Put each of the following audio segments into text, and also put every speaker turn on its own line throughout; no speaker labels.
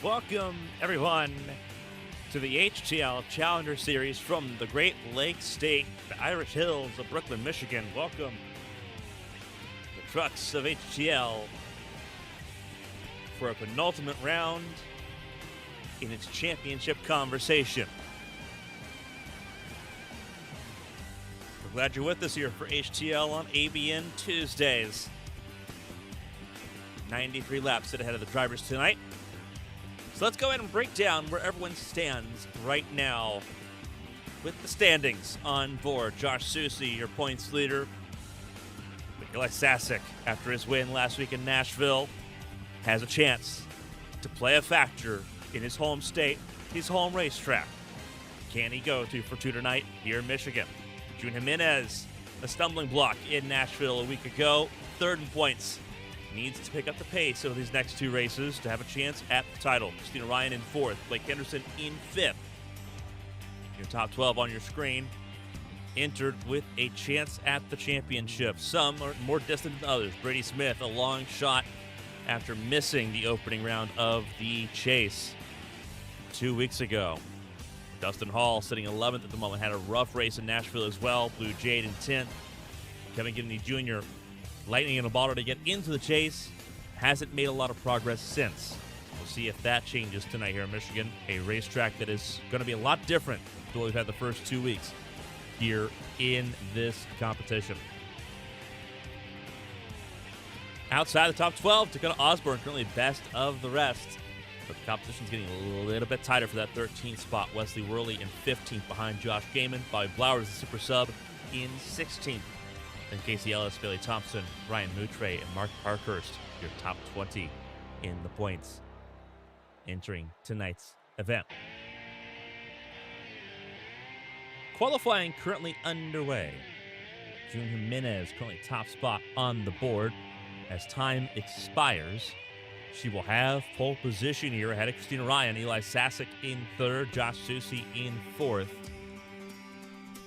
Welcome, everyone, to the HTL Challenger Series from the Great Lakes State, the Irish Hills of Brooklyn, Michigan. Welcome, the trucks of HTL, for a penultimate round in its championship conversation. We're glad you're with us here for HTL on ABN Tuesdays. 93 laps ahead of the drivers tonight. So let's go ahead and break down where everyone stands right now with the standings on board. Josh Susie, your points leader. Eli Sasek, after his win last week in Nashville, has a chance to play a factor in his home state, his home racetrack. Can he go 2 for 2 tonight here in Michigan? June Jimenez, a stumbling block in Nashville a week ago, third in points. Needs to pick up the pace over these next 2 races to have a chance at the title. Christina Ryan in 4th, Blake Henderson in 5th. Your top 12 on your screen, entered with a chance at the championship. Some are more distant than others. Brady Smith, a long shot after missing the opening round of the chase 2 weeks ago. Dustin Hall, sitting 11th at the moment, had a rough race in Nashville as well. Blue Jade in 10th. Kevin Gibney Jr., lightning in a bottle to get into the chase, hasn't made a lot of progress since. We'll see if that changes tonight here in Michigan, a racetrack that is going to be a lot different than what we've had the first 2 weeks here in this competition. Outside the top 12, Dakota Osborne currently best of the rest, but the competition's getting a little bit tighter for that 13th spot. Wesley Worley in 15th behind Josh Gaiman. Bobby Blowers, the super sub, in 16th. Then Casey Ellis, Bailey Thompson, Ryan Moutre, and Mark Parkhurst, your top 20 in the points entering tonight's event. Qualifying currently underway. June Jimenez currently top spot on the board. As time expires, she will have pole position here ahead of Christina Ryan, Eli Sasek in 3rd, Josh Susie in 4th.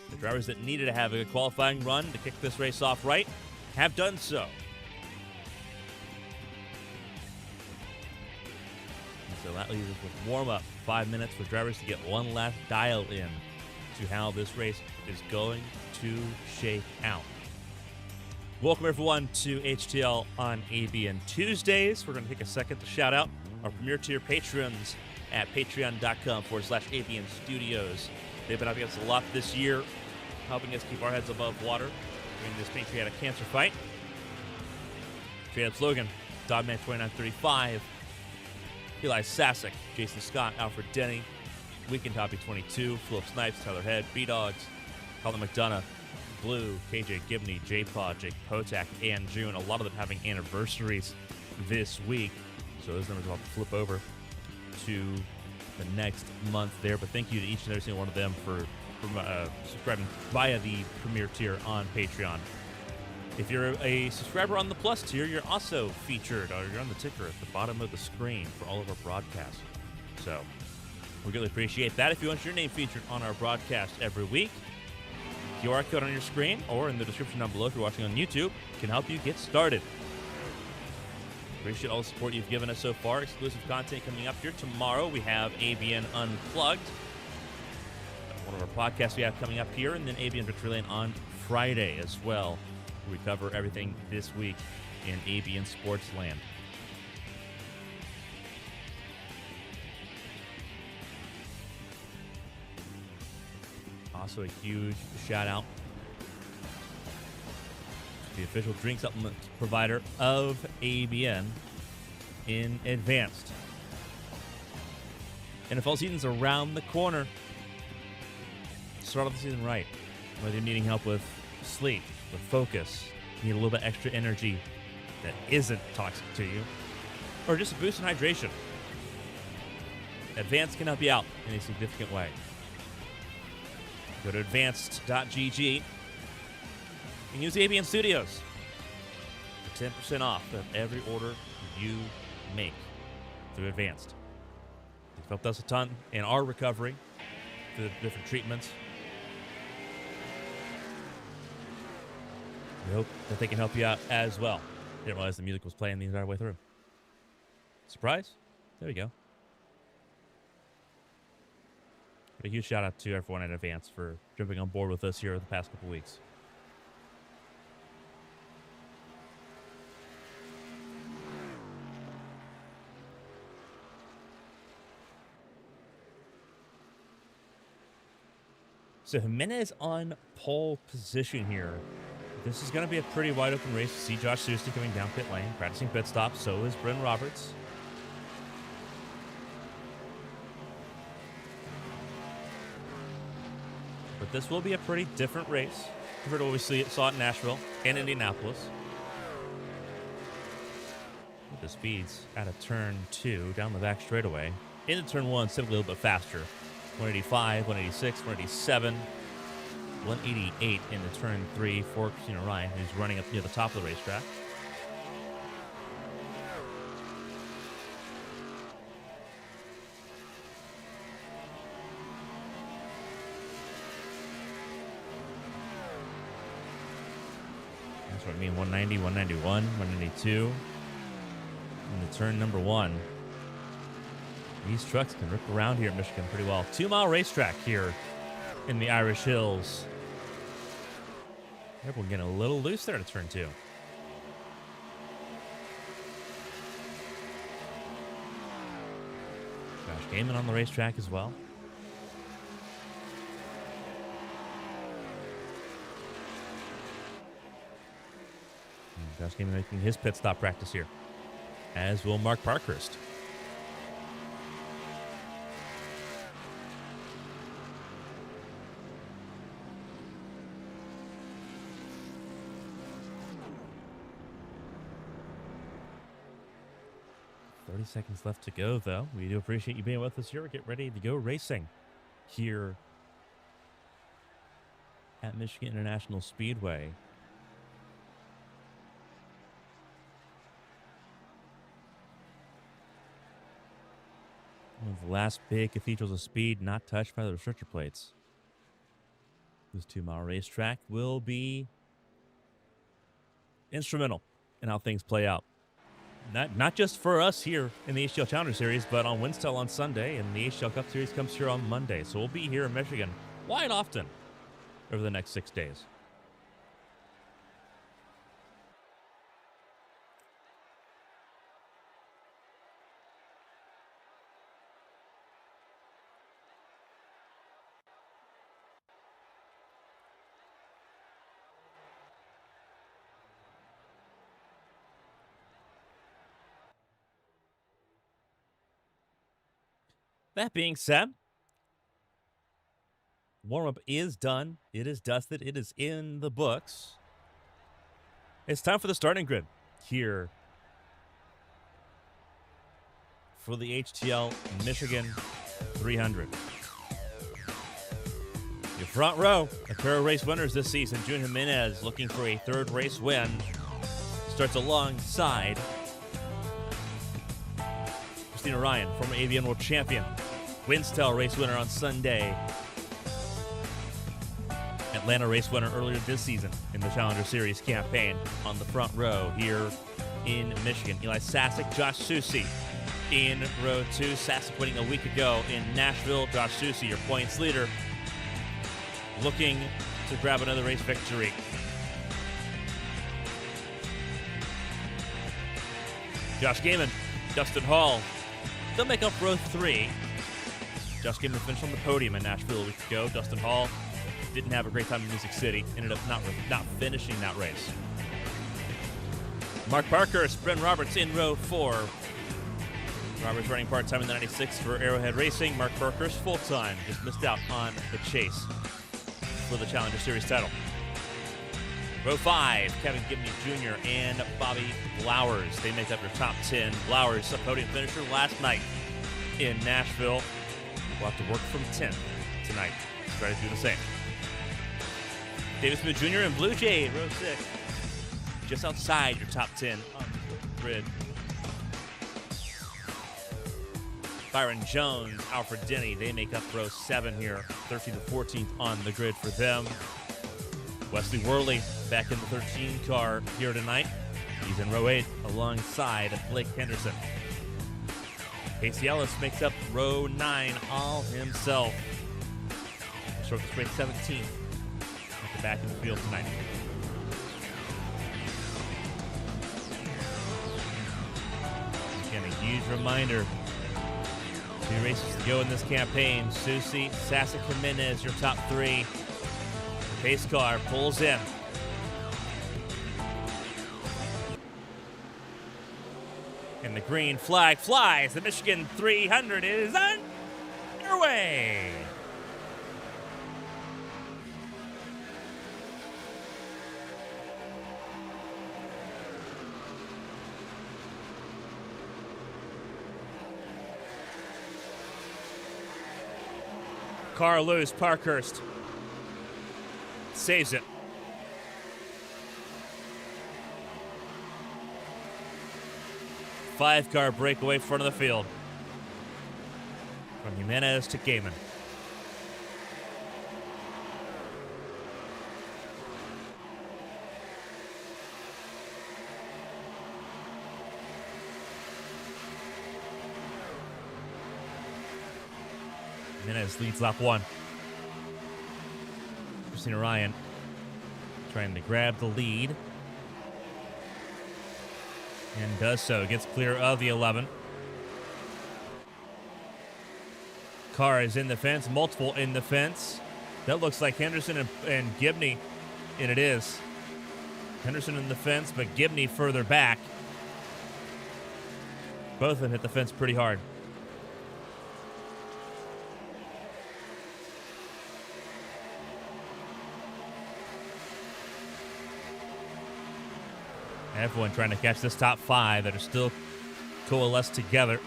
The drivers that needed to have a good qualifying run to kick this race off right have done so. And so that leaves us with warm-up, 5 minutes for drivers to get one last dial in to how this race is going to shake out. Welcome everyone to HTL on ABN Tuesdays. We're going to take a second to shout out our premier tier patrons at patreon.com/ABN Studios. They've been up against a lot this year, helping us keep our heads above water during this patriotic cancer fight. Trade slogan, Dogman 2935, Eli Sasek, Jason Scott, Alfred Denny, Weekend Toppy 22, Philip Snipes, Tyler Head, B-Dogs, Colin McDonough, Blue, KJ Gibney, J-Paw, Jake Potak, and June. A lot of them having anniversaries this week, so those numbers will have to flip over to the next month there. But thank you to each and every single one of them for subscribing via the premier tier on Patreon. If you're a subscriber on the plus tier, you're also featured, or you're on the ticker at the bottom of the screen for all of our broadcasts. So we really appreciate that. If you want your name featured on our broadcast every week, QR code on your screen or in the description down below if you're watching on YouTube can help you get started. Appreciate all the support you've given us so far. Exclusive content coming up here tomorrow. We have ABN Unplugged, one of our podcasts we have coming up here, and then ABN Victory Lane on Friday as well. We cover everything this week in ABN Sports Land. Also a huge shout out to the official drink supplement provider of ABN in Advanced. NFL season's around the corner. Start off the season right. Whether you're needing help with sleep, with focus, need a little bit extra energy that isn't toxic to you, or just a boost in hydration, Advanced can help you out in a significant way. Go to advanced.gg and use ABN Studios for 10% off of every order you make through Advanced. They've helped us a ton in our recovery through the different treatments. We hope that they can help you out as well. Didn't realize the music was playing the entire way through. Surprise? There we go. But a huge shout out to everyone in advance for jumping on board with us here the past couple weeks. So Jimenez on pole position here. This is going to be a pretty wide open race. You see Josh Soucy coming down pit lane, practicing pit stops. So is Bryn Roberts. But this will be a pretty different race compared to what we saw at Nashville and Indianapolis. With the speeds out of turn 2 down the back straightaway. Into turn 1, simply a little bit faster. 185, 186, 187, 188 into turn 3 for Christina Ryan, who's running up near the top of the racetrack. That's what I mean, 190, 191, 192. Into turn number 1. These trucks can rip around here at Michigan pretty well. 2-mile racetrack here in the Irish Hills. Everyone getting a little loose there to turn 2. Josh Gaiman on the racetrack as well. And Josh Gaiman making his pit stop practice here, as will Mark Parkhurst. Seconds left to go, though. We do appreciate you being with us here. Get ready to go racing here at Michigan International Speedway. One of the last big cathedrals of speed not touched by the restrictor plates. This 2-mile racetrack will be instrumental in how things play out. Not just for us here in the HTL Challenger Series, but on Winstel on Sunday, and the HTL Cup Series comes here on Monday. So we'll be here in Michigan quite often over the next 6 days. That being said, warm-up is done. It is dusted. It is in the books. It's time for the starting grid here for the HTL Michigan 300. Your front row, a pair of race winners this season. June Jimenez looking for a 3rd race win. Starts alongside Christina Ryan, former ABN World Champion. Winstel race winner on Sunday. Atlanta race winner earlier this season in the Challenger Series campaign on the front row here in Michigan. Eli Sasek, Josh Soucy in row 2. Sasek winning a week ago in Nashville. Josh Soucy, your points leader, looking to grab another race victory. Josh Gaiman, Dustin Hall, they'll make up row 3. Josh Gaiman finished on the podium in Nashville a week ago. Dustin Hall didn't have a great time in Music City. Ended up not finishing that race. Mark Parkhurst, Bryn Roberts in row 4. Roberts running part-time in the 96 for Arrowhead Racing. Mark Parkhurst full-time. Just missed out on the chase for the Challenger Series title. Row 5, Kevin Gibney Jr. and Bobby Blowers. They make up your top 10. Blowers, a podium finisher last night in Nashville. We'll have to work from 10th tonight. Let's try to do the same. Davis Smith Jr. and Blue Jay, row 6. Just outside your top 10 on the grid. Byron Jones, Alfred Denny, they make up row 7 here. 13th to 14th on the grid for them. Wesley Worley back in the 13 car here tonight. He's in row 8 alongside Blake Henderson. Casey Ellis makes up row 9 all himself. Short the straight 17th at the back of the field tonight. Again, a huge reminder. 2 races to go in this campaign. Susie, Sasa, Jimenez, your top 3. The pace car pulls in. And the green flag flies. The Michigan 300 is underway. Car loose, Parkhurst saves it. Five-car breakaway front of the field. From Jimenez to Gaiman. Jimenez leads lap 1. Christina Ryan trying to grab the lead. And does so. Gets clear of the 11. Car is in the fence. Multiple in the fence. That looks like Henderson and Gibney. And it is. Henderson in the fence, but Gibney further back. Both of them hit the fence pretty hard. Everyone trying to catch this top 5 that are still coalesced together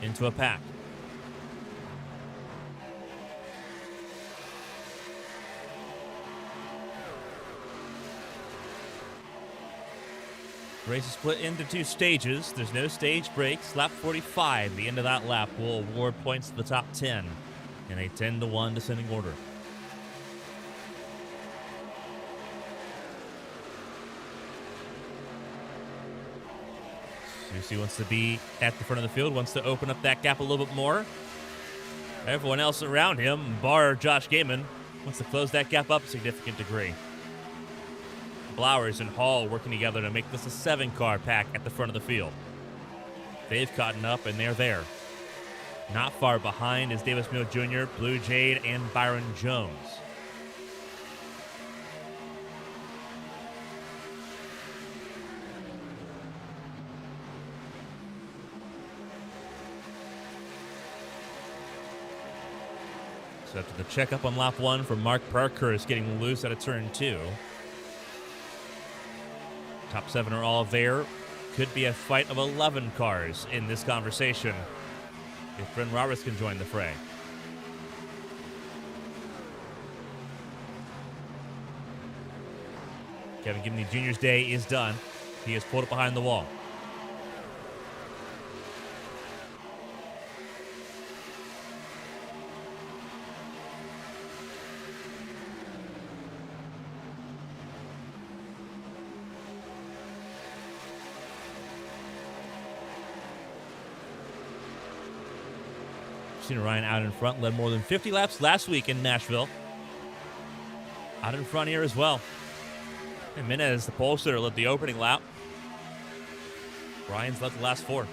into a pack. Race is split into 2 stages. There's no stage breaks. Lap 45, the end of that lap, will award points to the top 10 in a 10-to-1 descending order. Susie wants to be at the front of the field, wants to open up that gap a little bit more. Everyone else around him, bar Josh Gaiman, wants to close that gap up a significant degree. Blowers and Hall working together to make this a 7-car pack at the front of the field. They've caught up, and they're there. Not far behind is Davis Mills Jr., Blue Jade, and Byron Jones. So after the checkup on lap 1 from Mark Parkhurst getting loose out of turn 2. Top 7 are all there. Could be a fight of 11 cars in this conversation if Bryn Roberts can join the fray. Kevin Gibney Jr.'s day is done. He has pulled it behind the wall. Christina Ryan out in front, led more than 50 laps last week in Nashville. Out in front here as well. And Jimenez, the pole sitter, led the opening lap. Ryan's led the last 4.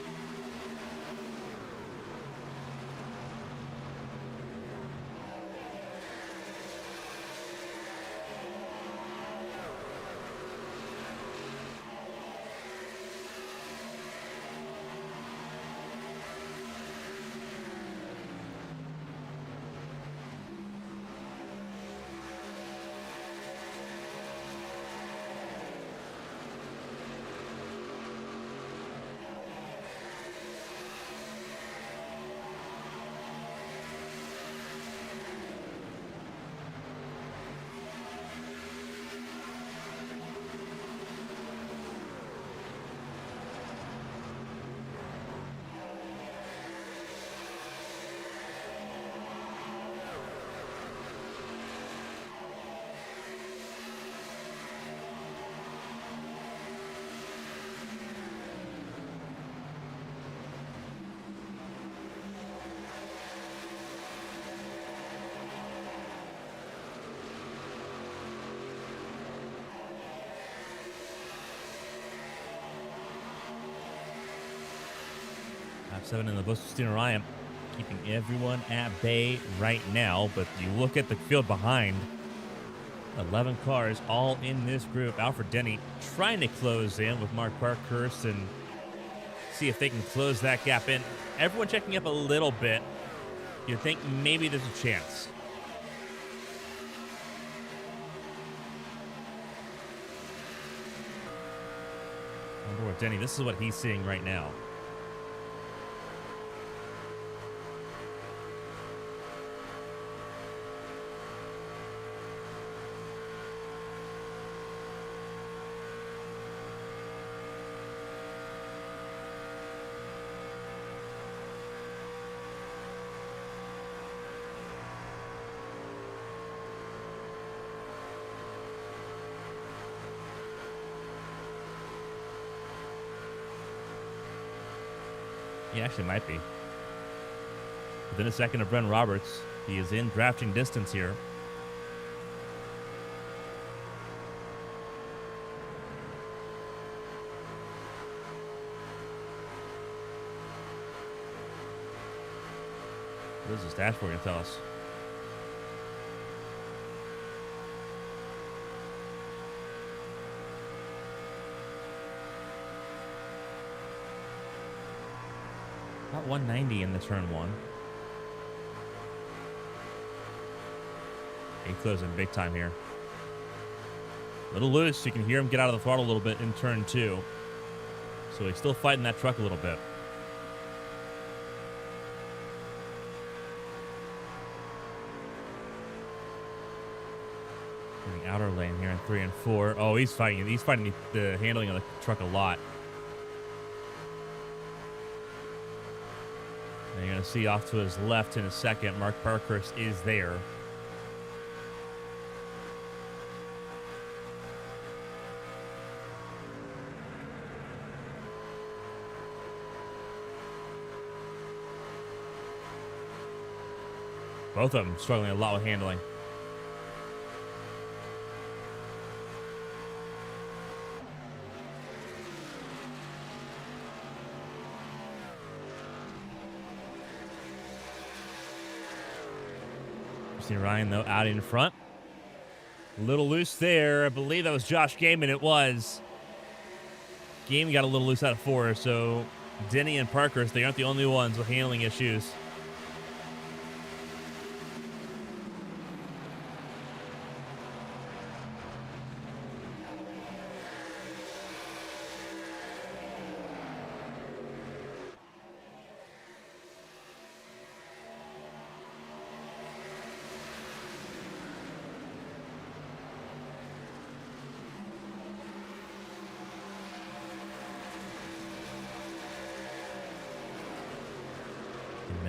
Lap 7 in the books, Christina Ryan, keeping everyone at bay right now. But you look at the field behind, 11 cars all in this group. Alfred Denny trying to close in with Mark Parkhurst and see if they can close that gap in. Everyone checking up a little bit. You'd think maybe there's a chance. Over with Denny, this is what he's seeing right now. He actually might be. Within a second of Bren Roberts, he is in drafting distance here. What is this dashboard going to tell us? About 190 in the turn one. He closing big time here. A little loose. You can hear him get out of the throttle a little bit in turn two. So he's still fighting that truck a little bit. In the outer lane here in 3 and 4. Oh, he's fighting. He's fighting the handling of the truck a lot. And you're going to see off to his left in a second, Mark Parkhurst is there. Both of them struggling a lot with handling. Ryan, though, out in front. A little loose there. I believe that was Josh Gaiman. It was. Gaiman got a little loose out of 4, so Denny and Parkhurst, they aren't the only ones with handling issues.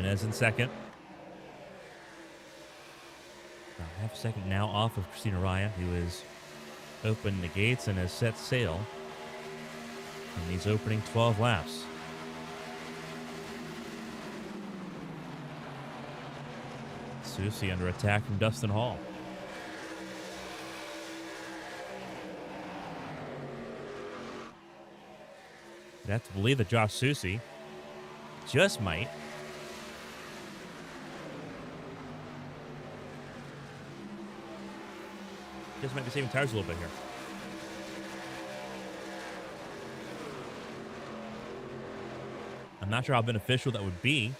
Jimenez in second. About half a second now off of Christina Raya, who has opened the gates and has set sail in these opening 12 laps. Susie under attack from Dustin Hall. You'd have to believe that Josh Susie just might be saving tires a little bit here. I'm not sure how beneficial that would be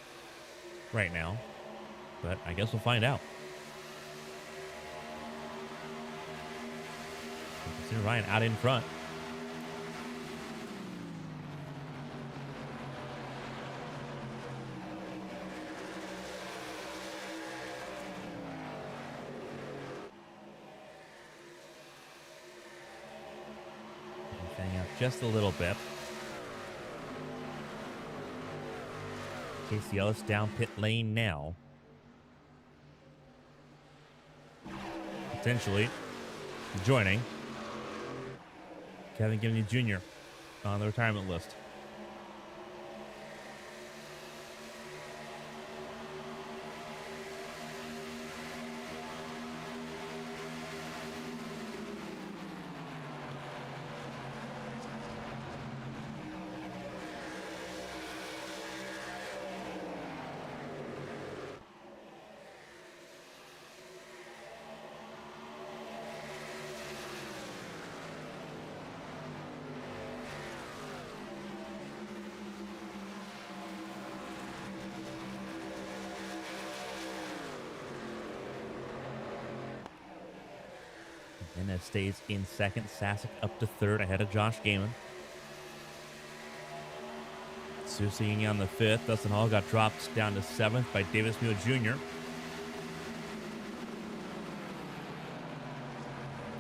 right now, but I guess we'll find out. Christina Ryan out in front. Just a little bit. Casey Ellis down pit lane now. Potentially joining Kevin Gibney Jr. on the retirement list. And that stays in second. Sasek up to third ahead of Josh Gaiman. Susie on the fifth. Dustin Hall got dropped down to seventh by Davis Mule Jr.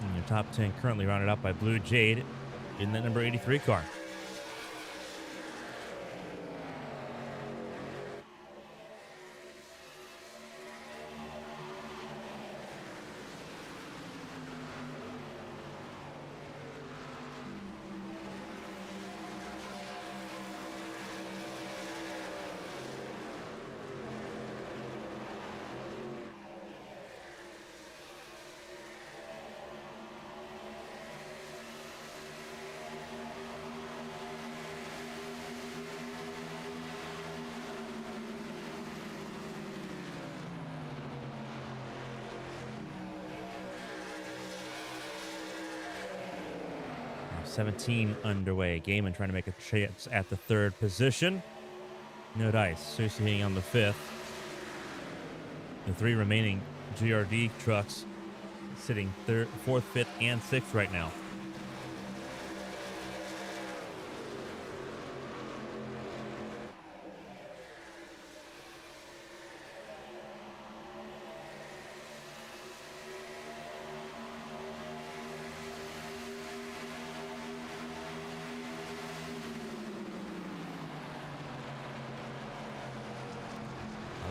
And your top 10 currently rounded up by Blue Jade in that number 83 car. Now 17 underway. Gaiman trying to make a chance at the third position. No dice. Susie on the fifth. The three remaining GRD trucks sitting third, fourth, fifth, and sixth right now.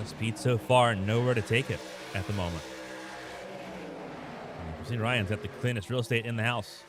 Speed so far, nowhere to take it at the moment. Christina Ryan's got the cleanest real estate in the house.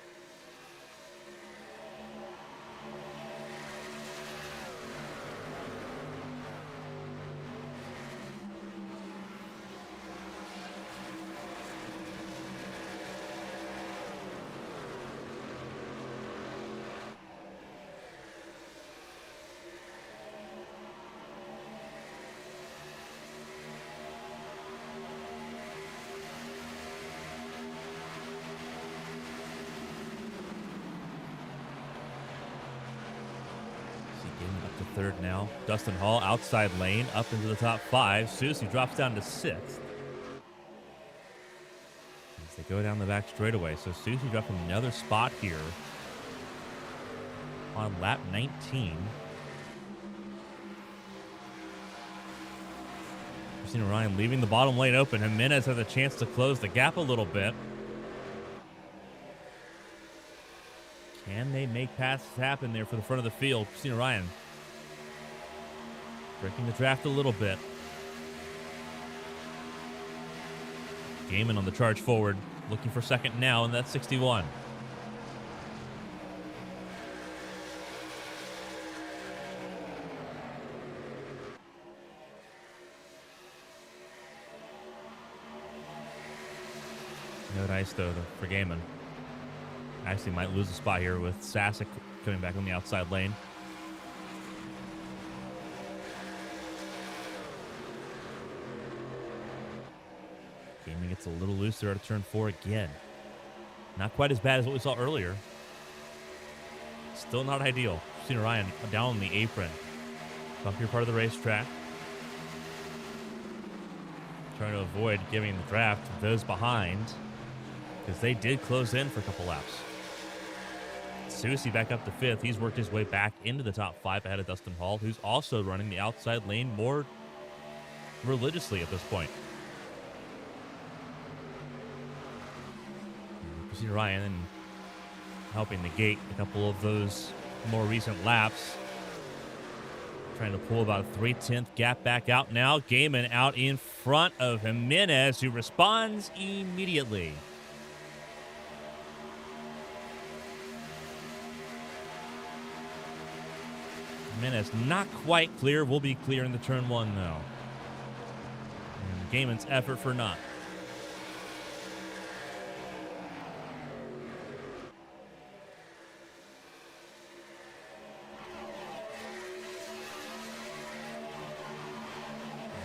Third now. Dustin Hall outside lane up into the top five. Susie drops down to sixth as they go down the back straightaway. So Susie dropping another spot here on lap 19. Christina Ryan leaving the bottom lane open. Jimenez has a chance to close the gap a little bit. Can they make passes happen there for the front of the field? Christina Ryan breaking the draft a little bit. Gaiman on the charge forward, looking for second now, and that's 61. No dice, though, for Gaiman. Actually might lose a spot here with Sasek coming back on the outside lane. Gaiman gets a little looser out of turn four again. Not quite as bad as what we saw earlier. Still not ideal. Christina Ryan down on the apron. Bumpier part of the racetrack. Trying to avoid giving the draft to those behind, because they did close in for a couple laps. Susie back up to fifth. He's worked his way back into the top five ahead of Dustin Hall, who's also running the outside lane more religiously at this point. Christina Ryan helping negate a couple of those more recent laps. Trying to pull about a 3/10 gap back out now. Gaiman out in front of Jimenez, who responds immediately. Jimenez not quite clear. Will be clear in the turn one, though. And Gaiman's effort for naught.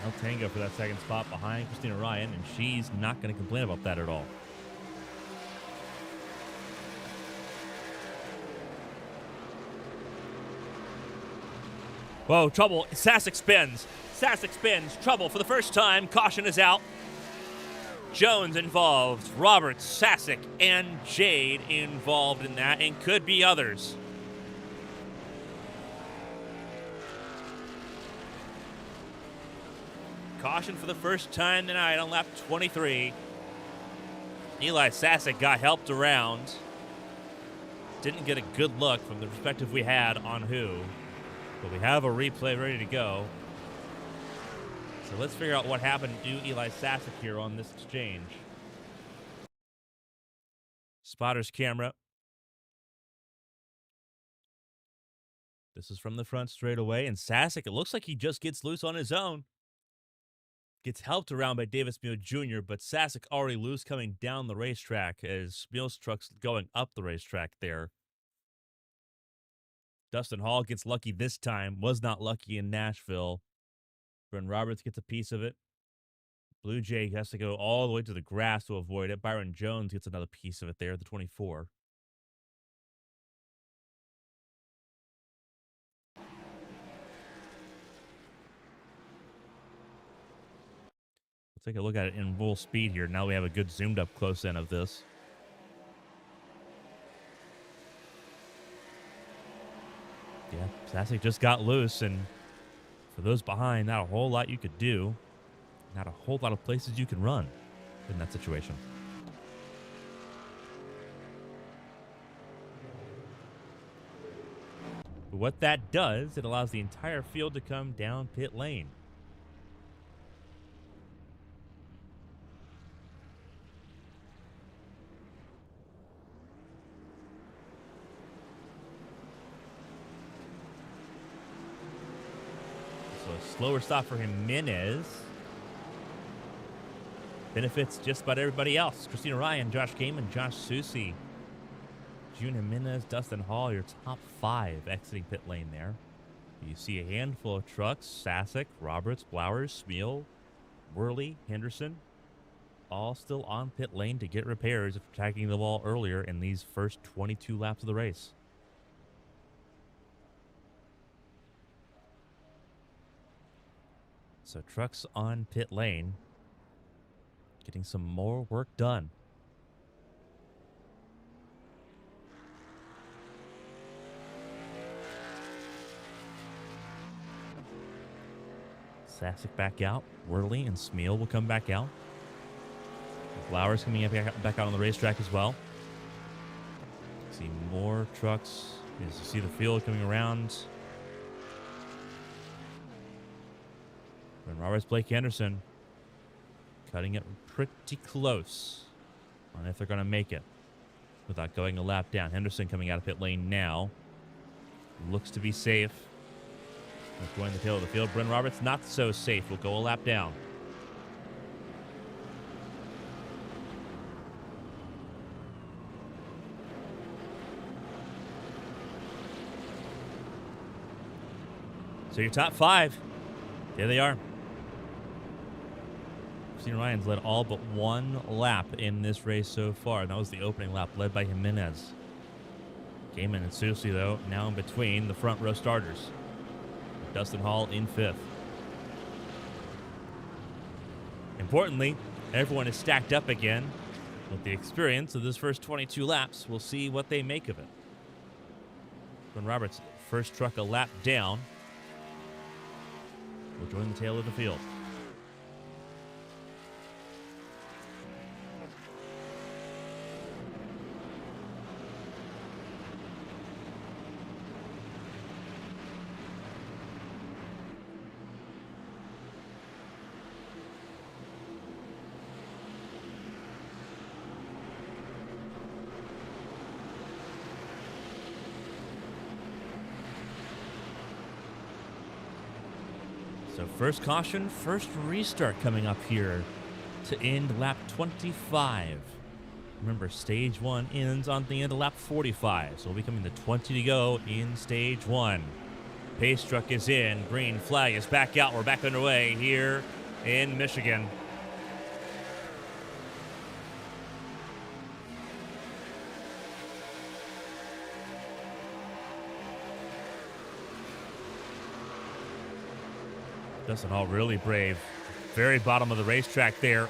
El Tango for that second spot behind Christina Ryan, and she's not going to complain about that at all. Whoa, trouble. Sasek spins. Sasek spins. Trouble for the first time. Caution is out. Jones involved, Roberts, Sasek, and Jade involved in that, and could be others. Caution for the first time tonight on lap 23. Eli Sasek got helped around. Didn't get a good look from the perspective we had on who. But we have a replay ready to go. So let's figure out what happened to Eli Sasek here on this exchange. Spotter's camera. This is from the front straightaway, and Sasek, it looks like he just gets loose on his own. Gets helped around by Davis Meal Jr., but Sasek already loose coming down the racetrack as Meal's truck's going up the racetrack there. Dustin Hall gets lucky this time, was not lucky in Nashville. Bryn Roberts gets a piece of it. Blue Jay has to go all the way to the grass to avoid it. Byron Jones gets another piece of it there, the 24. Let's take a look at it in full speed here. Now we have a good zoomed up close end of this. Yeah, Sasek just got loose, and for those behind, not a whole lot you could do. Not a whole lot of places you can run in that situation. But what that does, it allows the entire field to come down pit lane. So a slower stop for Jimenez. Benefits just about everybody else. Christina Ryan, Josh Gaiman, Josh Susi, June Jimenez, Dustin Hall, your top 5 exiting pit lane there. You see a handful of trucks, Sasek, Roberts, Blowers, Smeal, Worley, Henderson, all still on pit lane to get repairs after tagging the wall earlier in these first 22 laps of the race. So trucks on pit lane, getting some more work done. Sasek back out. Worley and Smeal will come back out. Flowers coming back out on the racetrack as well. See more trucks as you see the field coming around. And Roberts, Blake Henderson cutting it pretty close on if they're going to make it without going a lap down. Henderson coming out of pit lane now. Looks to be safe. Going the tail of the field. Bryn Roberts not so safe. Will go a lap down. So your top 5, there they are. Christina Ryan's led all but one lap in this race so far, and that was the opening lap led by Jimenez. Gaiman and Susi, though, now in between the front row starters. Dustin Hall in 5th. Importantly, everyone is stacked up again. With the experience of this first 22 laps, we'll see what they make of it. Bryn Roberts, first truck a lap down, will join the tail of the field. So first caution, first restart coming up here to end lap 25. Remember, stage 1 ends on the end of lap 45, so we'll be coming to 20 to go in stage 1. Pace truck is in, green flag is back out. We're back underway here in Michigan. Dustin Hall really brave. Very bottom of the racetrack there.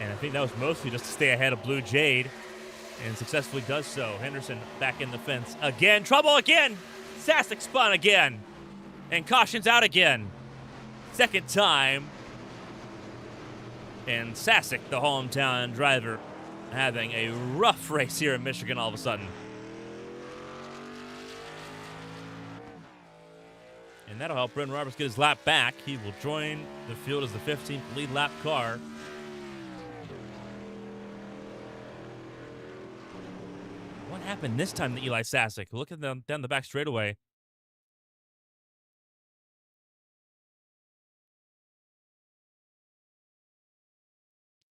And I think that was mostly just to stay ahead of Blue Jade, and successfully does so. Henderson back in the fence again. Trouble again. Sasek spun again. And cautions out again. Second time. And Sasek, the hometown driver, having a rough race here in Michigan all of a sudden. And that'll help Brendan Roberts get his lap back. He will join the field as the 15th lead lap car. What happened this time to Eli Sasek? Look at them down the back straightaway.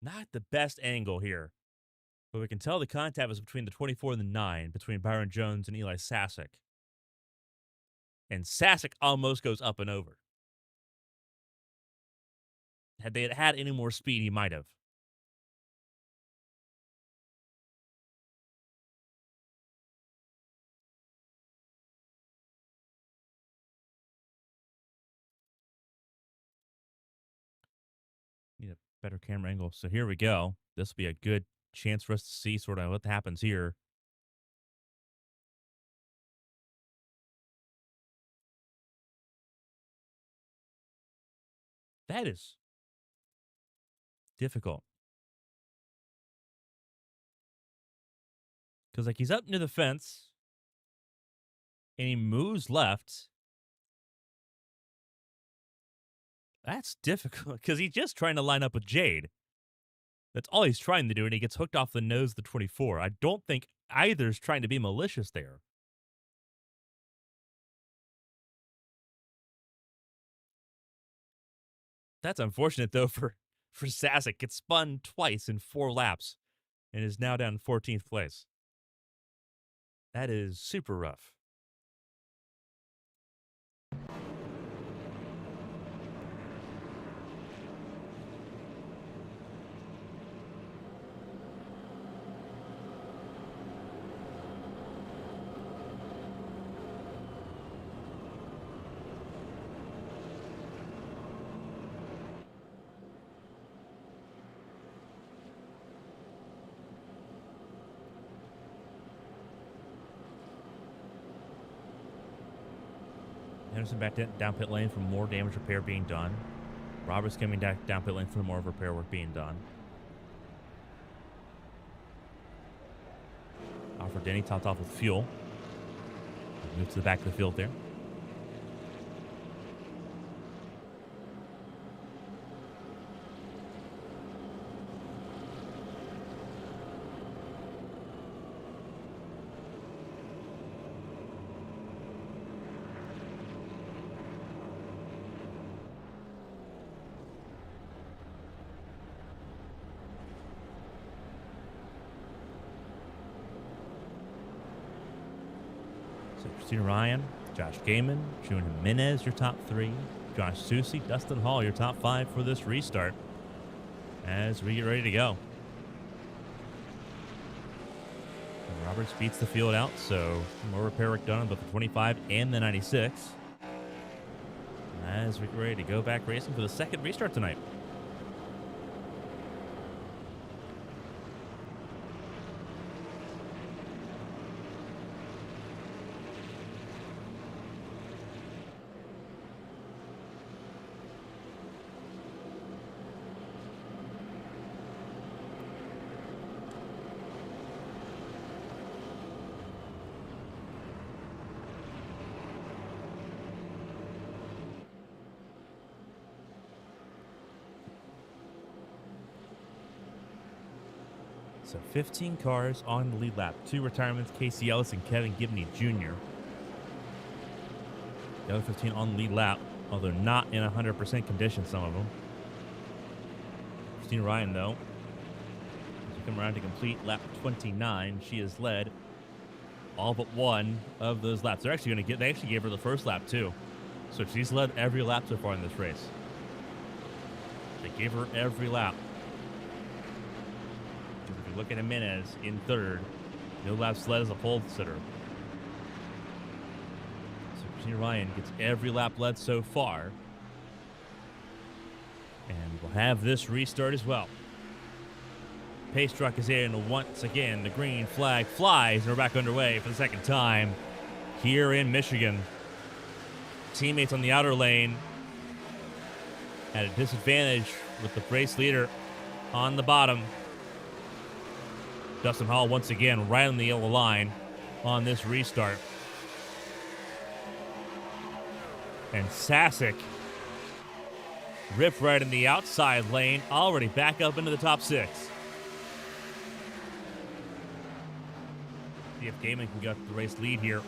Not the best angle here. But we can tell the contact was between the 24 and the 9, between Byron Jones and Eli Sasek. And Sasek almost goes up and over. Had they had any more speed, he might have. Need a better camera angle. So here we go. This will be a good chance for us to see sort of what happens here. That is difficult. Because, like, he's up near the fence, and he moves left. That's difficult, because he's just trying to line up with Jade. That's all he's trying to do, and he gets hooked off the nose of the 24. I don't think either's trying to be malicious there. That's unfortunate, though, for Sasek. Gets spun twice in 4 laps and is now down in 14th place. That is super rough. Henderson back down pit lane for more damage repair being done. Roberts coming back down pit lane for more repair work being done. Alfred Denny topped off with fuel. Move to the back of the field there. So Christina Ryan, Josh Gaiman, June Jimenez, your top 3. Josh Susie, Dustin Hall, your top 5 for this restart as we get ready to go. And Roberts beats the field out, so more repair work done on both the 25 and the 96 as we get ready to go back racing for the second restart tonight. So 15 cars on the lead lap. 2 retirements, Casey Ellis and Kevin Gibney Jr. The other 15 on the lead lap, although not in 100% condition, some of them. Christina Ryan, though, as we come around to complete lap 29, she has led all but one of those laps. They actually gave her the first lap, too. So she's led every lap so far in this race. They gave her every lap. If you look at Jimenez in third, no laps led as a pole sitter. So Christina Ryan gets every lap led so far. And we'll have this restart as well. Pace truck is in once again. The green flag flies, and we're back underway for the second time here in Michigan. Teammates on the outer lane at a disadvantage with the race leader on the bottom. Dustin Hall once again right on the yellow line on this restart. And Sasic ripped right in the outside lane, already back up into the top 6. See if Gaiman can get the race lead here.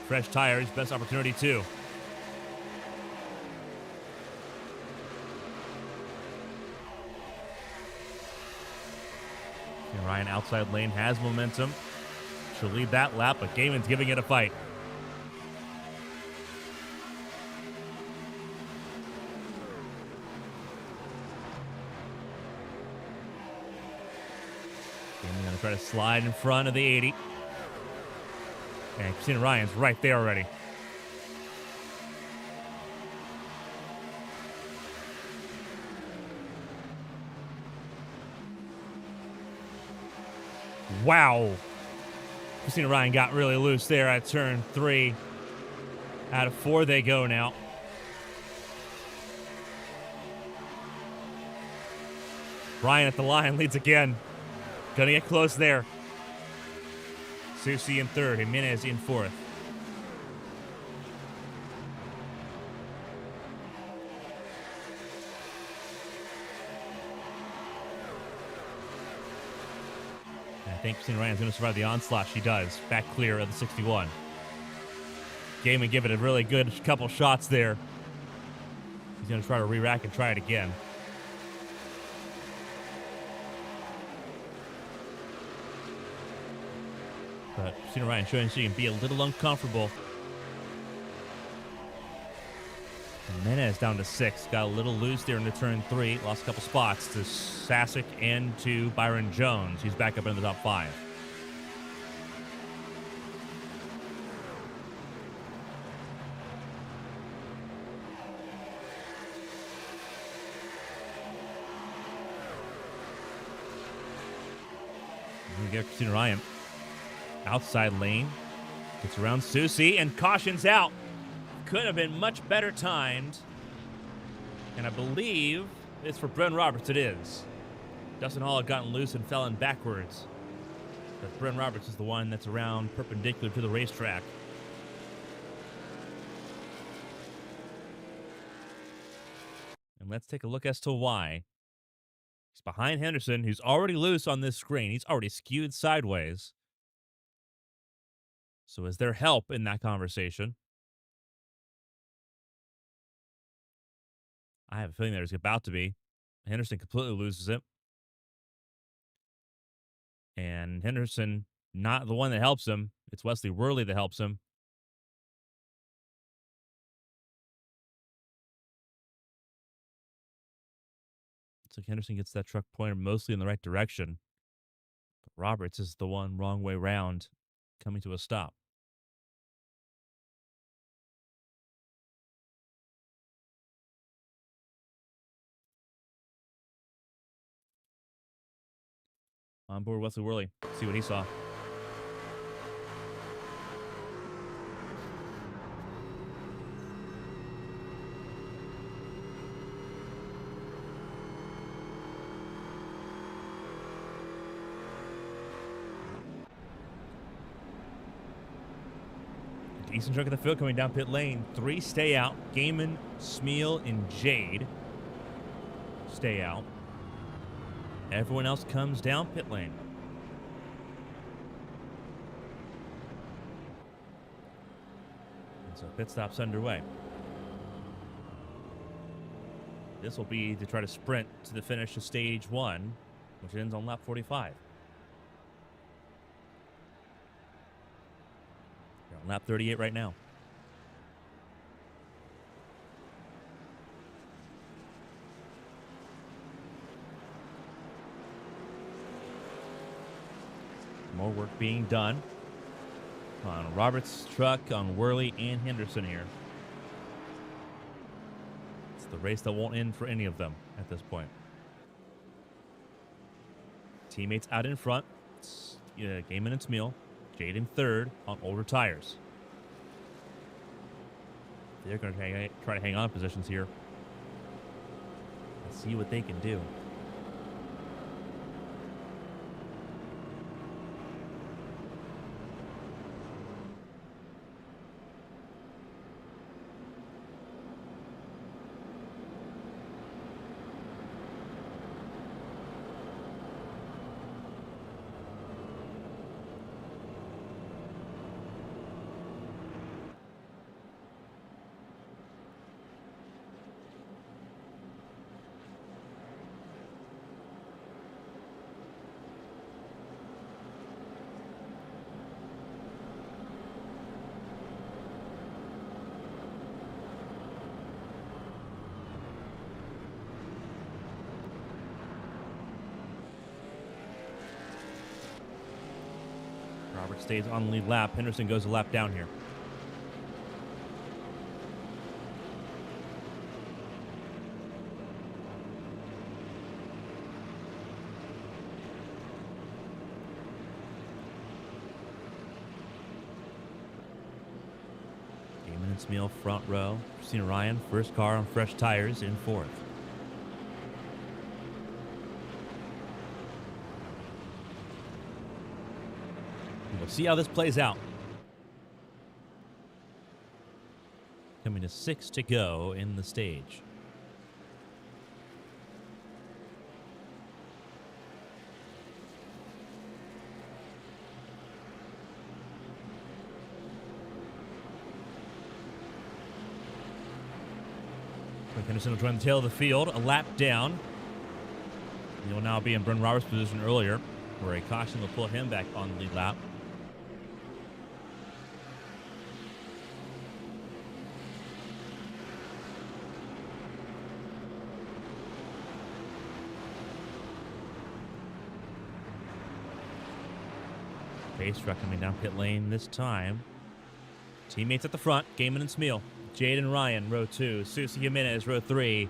Fresh tires, best opportunity too. And Ryan outside lane has momentum. She'll lead that lap, but Gaiman's giving it a fight. Gaiman's going to try to slide in front of the 80. And Christina Ryan's right there already. Wow. Christina Ryan got really loose there at turn 3. Out of 4 they go now. Ryan at the line leads again. Gonna get close there. Susie in 3rd, Jimenez in 4th. I think Christina Ryan's going to survive the onslaught. She does. Back clear of the 61. Gaiman give it a really good couple shots there. He's going to try to re-rack and try it again. But Christina Ryan showing she can be a little uncomfortable. Jimenez down to 6. Got a little loose there into turn 3. Lost a couple spots to Sasic and to Byron Jones. He's back up into the top 5. We get Christina Ryan. Outside lane. Gets around Susie and cautions out. Could have been much better timed. And I believe it's for Bren Roberts. It is. Dustin Hall had gotten loose and fell in backwards. But Bren Roberts is the one that's around perpendicular to the racetrack. And let's take a look as to why. He's behind Henderson, who's already loose on this screen. He's already skewed sideways. So is there help in that conversation? I have a feeling there's about to be. Henderson completely loses it. And Henderson, not the one that helps him. It's Wesley Worley that helps him. Looks like Henderson gets that truck pointed mostly in the right direction. But Roberts is the one wrong way round, coming to a stop. On board Wesley Worley. See what he saw. Decent truck at the field coming down pit lane. 3 stay out. Gaiman, Smeal, and Jade stay out. Everyone else comes down pit lane. And so pit stop's underway. This will be to try to sprint to the finish of stage 1, which ends on lap 45. We're on lap 38 right now. More work being done on Roberts' truck, on Worley and Henderson here. It's the race that won't end for any of them at this point. Teammates out in front. Gaiman and Smil. Jade in third on older tires. They're going to try to hang on positions here. Let's see what they can do. Robert stays on the lead lap. Henderson goes a lap down here. Gaiman and Smil front row. Christina Ryan, first car on fresh tires, in fourth. We'll see how this plays out. Coming to 6 to go in the stage. Henderson will join the tail of the field, a lap down. He will now be in Bryn Roberts' position earlier, where a caution will pull him back on the lead lap. Pace truck coming down pit lane this time. Teammates at the front, Gaiman and Smil. Jade and Ryan, row 2. Susie Jimenez, row 3.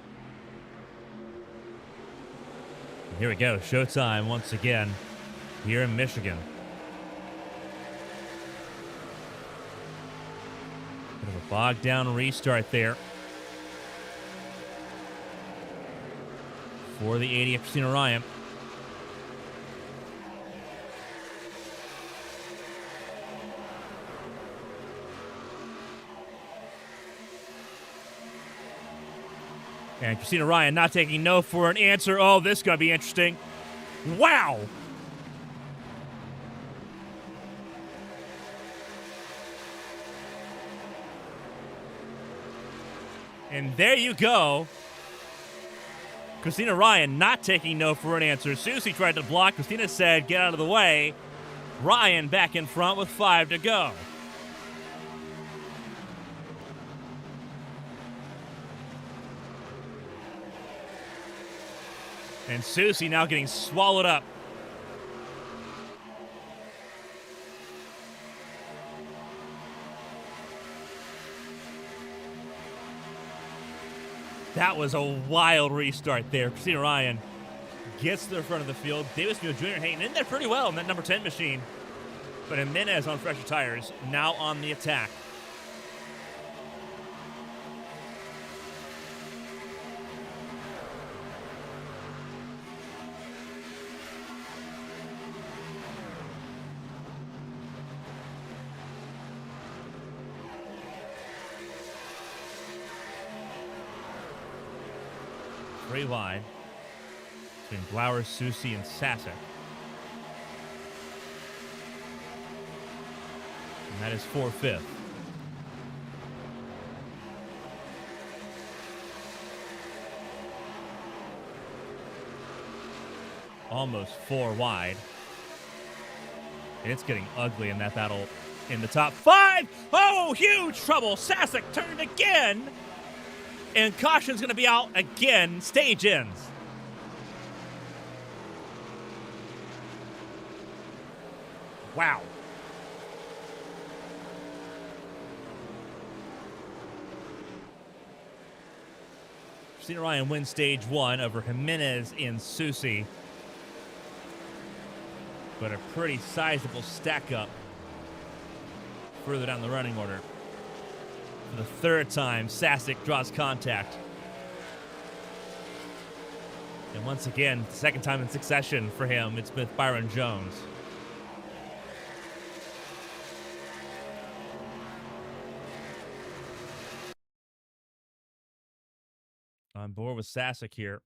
And here we go, showtime once again here in Michigan. Bit of a bogged down restart there for the 80 of Christina Ryan. And Christina Ryan not taking no for an answer. Oh, this is going to be interesting. Wow. And there you go. Christina Ryan not taking no for an answer. Susie tried to block. Christina said, get out of the way. Ryan back in front with 5 to go. And Susie now getting swallowed up. That was a wild restart there. Christina Ryan gets to the front of the field. Davis Muir Jr. hanging in there pretty well in that number 10 machine. But Jimenez on fresher tires, now on the attack. Three wide between Blowers, Susie, and Sasek. And that is 4-5. Almost 4 wide. And it's getting ugly in that battle in the top 5. Oh, huge trouble. Sasek turned again. And caution's going to be out again. Stage ends. Wow. Christina Ryan wins stage 1 over Jimenez and Susie. but a pretty sizable stack up further down the running order. For the third time, Sasek draws contact. And once again, the second time in succession for him, it's with Byron Jones. On board with Sasek here.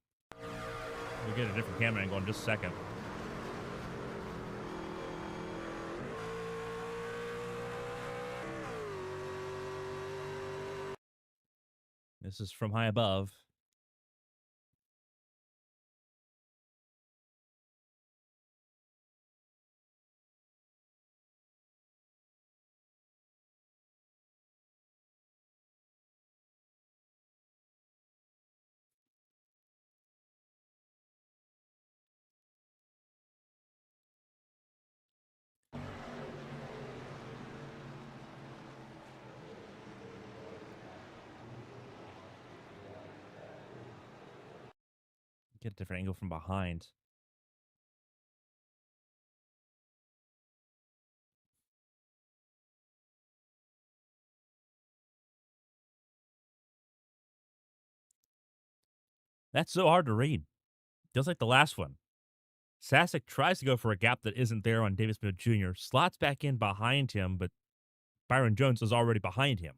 We'll get a different camera angle in just a second. This is from high above. Get a different angle from behind. That's so hard to read. Just like the last one. Sasek tries to go for a gap that isn't there on Davis Mills Jr., slots back in behind him, but Byron Jones is already behind him.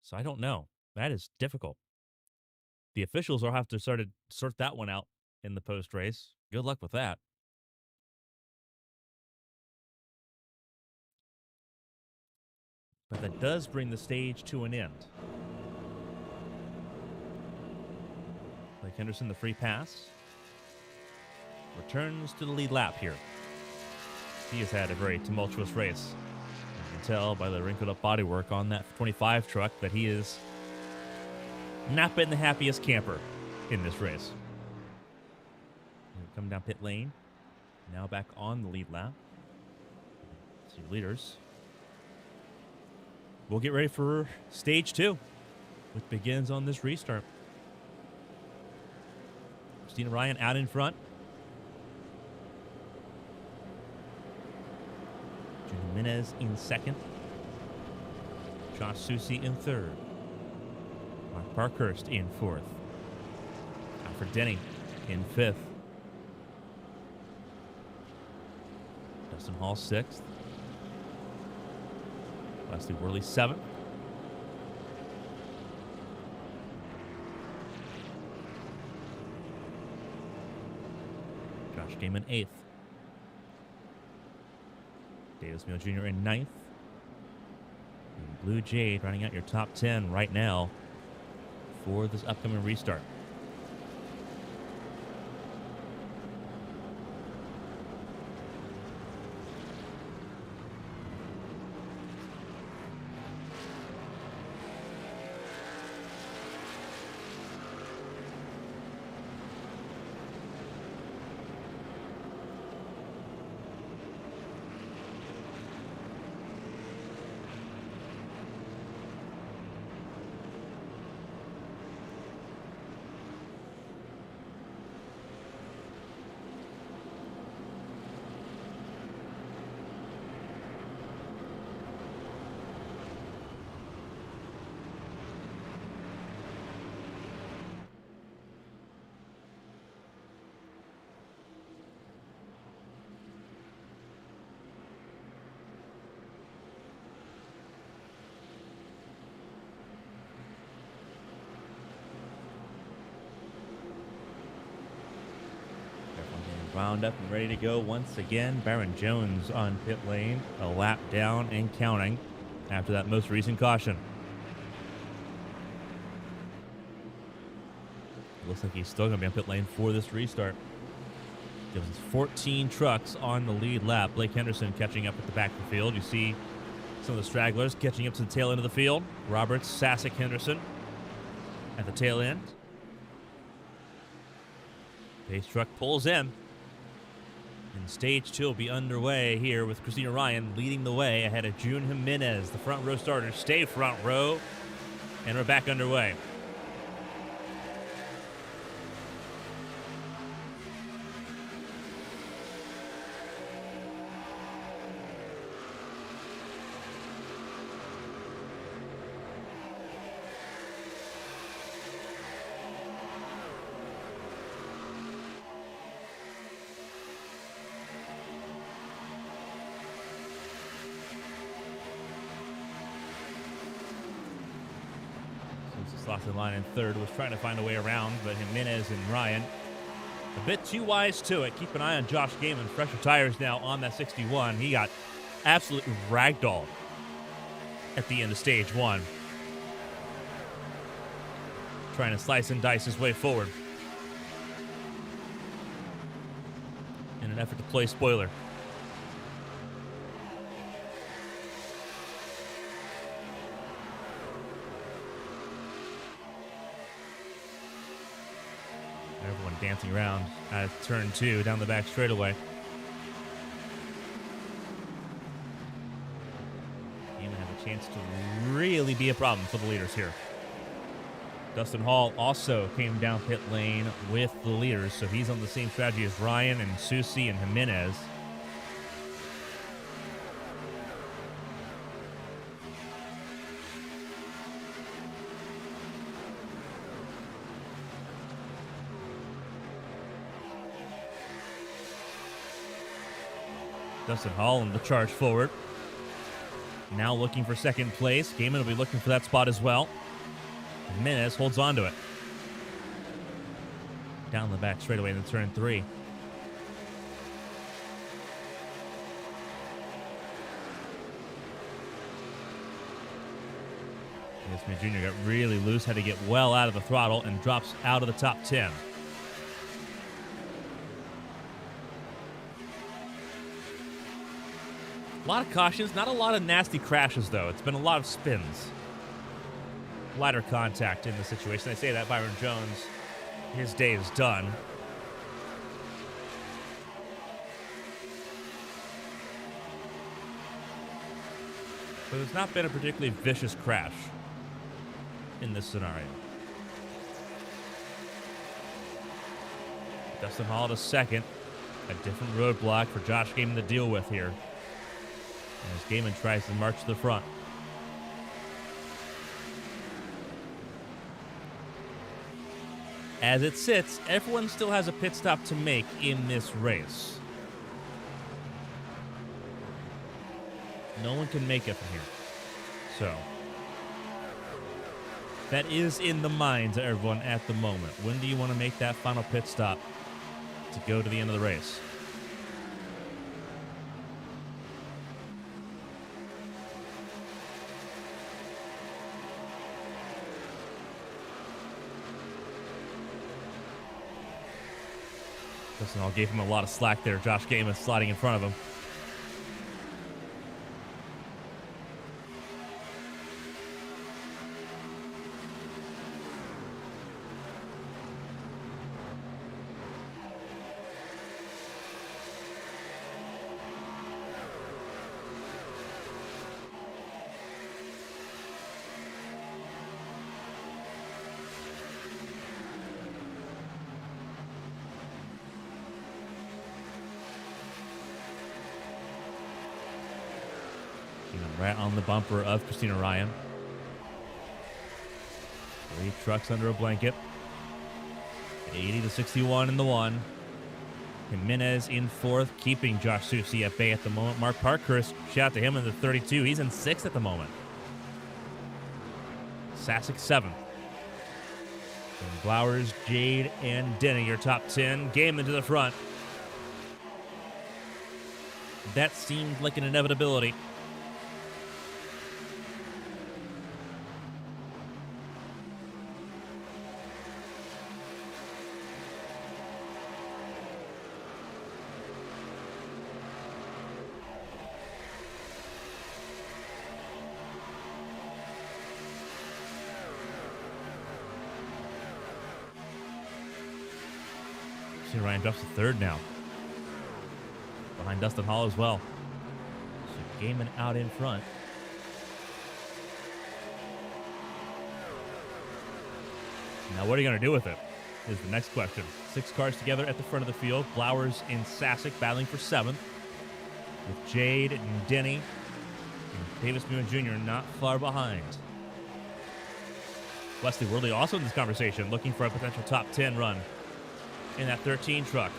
So I don't know. That is difficult. The officials will have to sort that one out in the post race. Good luck with that. But that does bring the stage to an end. Blake Henderson, the free pass, returns to the lead lap here. He has had a very tumultuous race. You can tell by the wrinkled up bodywork on that 25 truck that he is not been the happiest camper in this race. Come down pit lane. Now back on the lead lap. See leaders. We'll get ready for stage 2, which begins on this restart. Christina Ryan out in front. Jimenez in second. Josh Susie in third. Mark Parkhurst in fourth. Alfred Denny in fifth. Dustin Hall sixth. Leslie Worley seventh. Josh Gaiman eighth. Davis Mills Jr. in ninth. And Blue Jade running out your top 10 right now for this upcoming restart. Wound up and ready to go once again. Byron Jones on pit lane, a lap down and counting after that most recent caution. Looks like he's still going to be on pit lane for this restart. Gives us 14 trucks on the lead lap. Blake Henderson catching up at the back of the field. You see some of the stragglers catching up to the tail end of the field. Roberts, Sasek, Henderson at the tail end. Pace truck pulls in. And stage 2 will be underway here with Christina Ryan leading the way ahead of June Jimenez. The front row starters stay front row, and we're back underway. Slots in line in third, was trying to find a way around, but Jimenez and Ryan a bit too wise to it. Keep an eye on Josh Gaiman. Fresher tires now on that 61. He got absolutely ragdolled at the end of stage one, trying to slice and dice his way forward in an effort to play spoiler. Everyone dancing around at turn 2 down the back straightaway. Even have a chance to really be a problem for the leaders here. Dustin Hall also came down pit lane with the leaders, so he's on the same strategy as Ryan and Susi and Jimenez. Dustin Hall on the charge forward. Now looking for second place. Gaiman will be looking for that spot as well. Jimenez holds on to it. Down the back straightaway in turn 3. Smith Jr. got really loose, had to get well out of the throttle, and drops out of the top 10. A lot of cautions, not a lot of nasty crashes, though. It's been a lot of spins. Lighter contact in the situation. I say that Byron Jones, his day is done. But it's not been a particularly vicious crash in this scenario. Dustin Hall to second. A different roadblock for Josh Gaiman to deal with here, as Gaiman tries to march to the front. As it sits, everyone still has a pit stop to make in this race. No one can make it from here. So, that is in the minds of everyone at the moment. When do you want to make that final pit stop to go to the end of the race? Dustin Hall gave him a lot of slack there. Josh Gaiman sliding in front of him. Right on the bumper of Christina Ryan. 3 trucks under a blanket. 80 to 61 in the 1. Jimenez in 4th, keeping Josh Susi at bay at the moment. Mark Parkhurst, shout out to him in the 32. He's in 6th at the moment. Sasek 7th. And Blowers, Jade, and Denny, your top 10. Gaiman to the front. That seemed like an inevitability. Ryan drops to 3rd now, behind Dustin Hall as well. So Gaiman out in front. Now what are you going to do with it is the next question. 6 cars together at the front of the field. Blowers and Sasek battling for 7th, with Jade and Denny and Davis Muir Jr. not far behind. Wesley Worley also in this conversation, looking for a potential top 10 run in that 13 truck.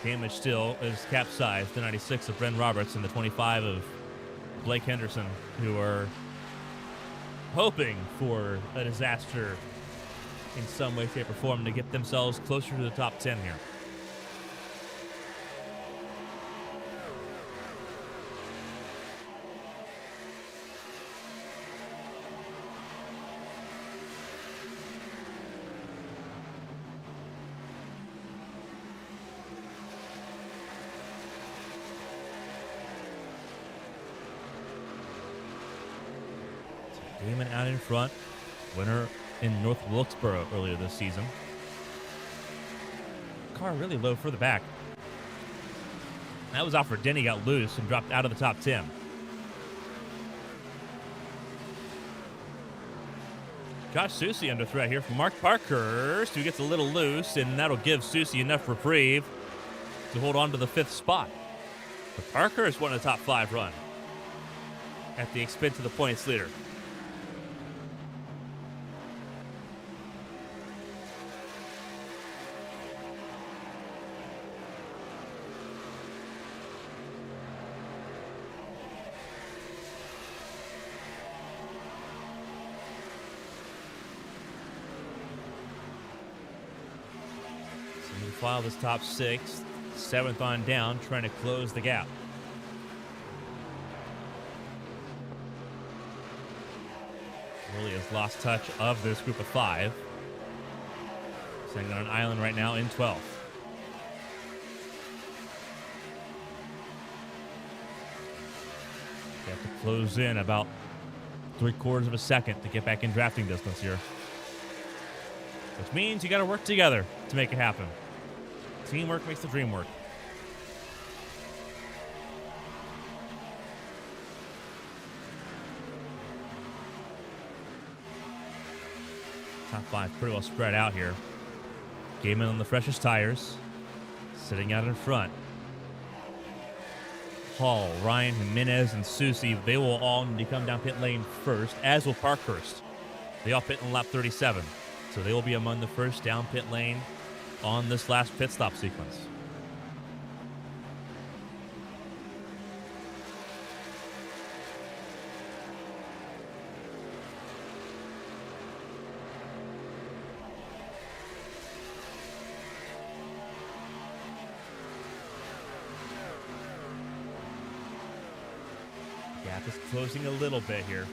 The damage still is capsized. The 96 of Bren Roberts and the 25 of Blake Henderson, who are hoping for a disaster in some way, shape, or form to get themselves closer to the top 10 here. Damon out in front, winner in North Wilkesboro earlier this season. Car really low further back. That was off for Denny, got loose and dropped out of the top 10. Josh Susie under threat here from Mark Parkhurst, who gets a little loose, and that'll give Susie enough reprieve to hold on to the 5th spot. But Parkhurst won a top 5 run at the expense of the points leader. File this top 6, 7th on down, trying to close the gap. Really has lost touch of this group of 5. Sitting on an island right now in 12th. They have to close in about 3/4 of a second to get back in drafting distance here. Which means you got to work together to make it happen. Teamwork makes the dream work. Top 5 pretty well spread out here. Gaiman on the freshest tires. Sitting out in front. Hall, Ryan, Jimenez, and Susie, they will all need to come down pit lane first, as will Parkhurst. They all pit in lap 37. So they will be among the first down pit lane on this last pit stop sequence. Gap is closing a little bit here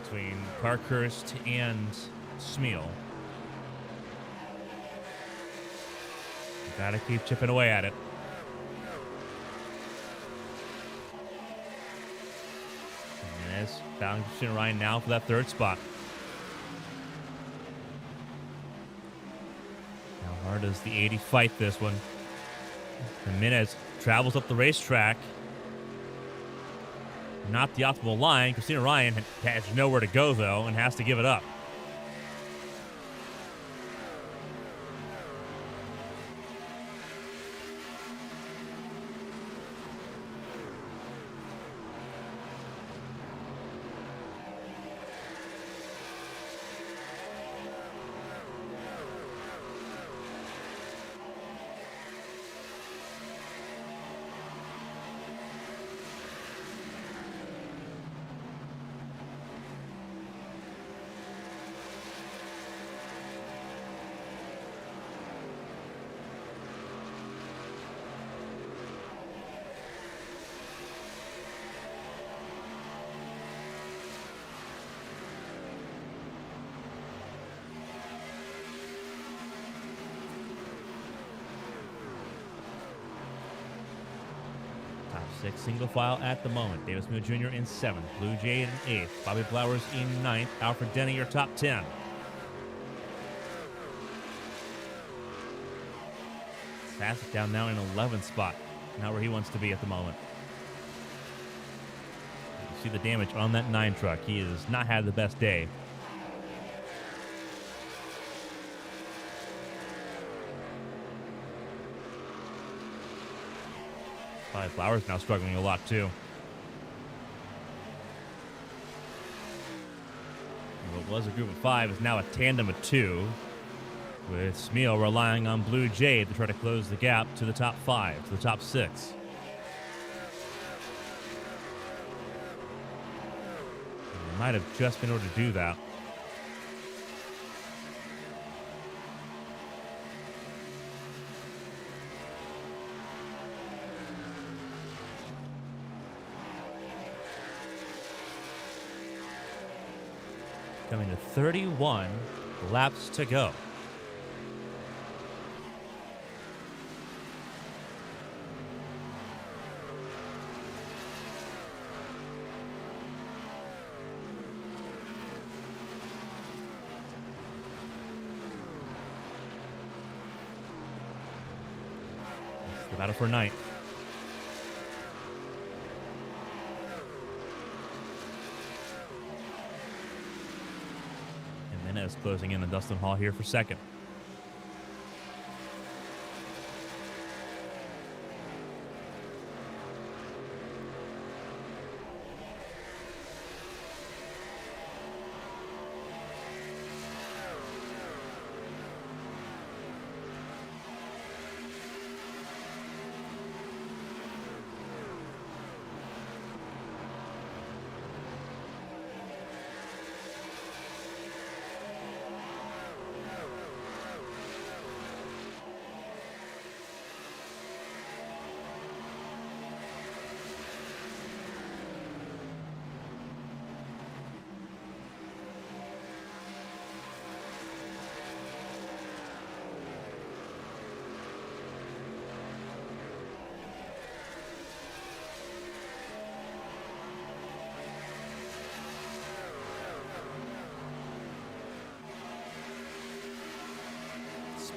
between Parkhurst and Smeal. Gotta keep chipping away at it. And as found Christian Ryan now for that 3rd spot. How hard does the 80 fight this one? Jimenez travels up the racetrack. Not the optimal line. Christina Ryan has nowhere to go, though, and has to give it up. Six single file at the moment. Davis Moon Jr. in 7th. Blue Jay in 8th. Bobby Blowers in 9th. Alfred Denny, your top 10. Bassett down now in 11th spot. Not where he wants to be at the moment. You see the damage on that 9 truck. He has not had the best day. Flowers now struggling a lot, too. What was a group of 5 is now a tandem of 2, with Smeal relying on Blue Jade to try to close the gap to the top 5, to the top 6. Might have just been able to do that. Coming to 31 laps to go. It's the battle for ninth. Jimenez closing in on Dustin Hall here for second.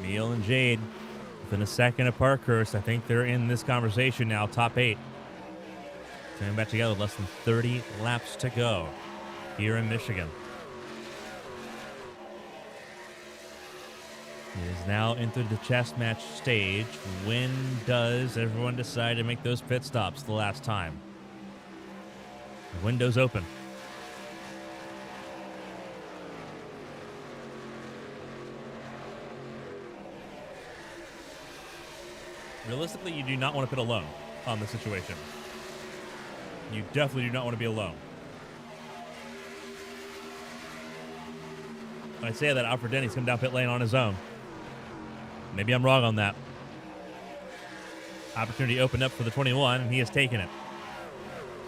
Smeel and Jade within a second of Parkhurst. I think they're in this conversation now, top 8. Coming back together, less than 30 laps to go here in Michigan. It is now entered the chess match stage. When does everyone decide to make those pit stops the last time? The window's open. Realistically, you do not want to pit alone on this situation. You definitely do not want to be alone. When I say that, Alfred Denny's come down pit lane on his own. Maybe I'm wrong on that. Opportunity opened up for the 21, and he has taken it.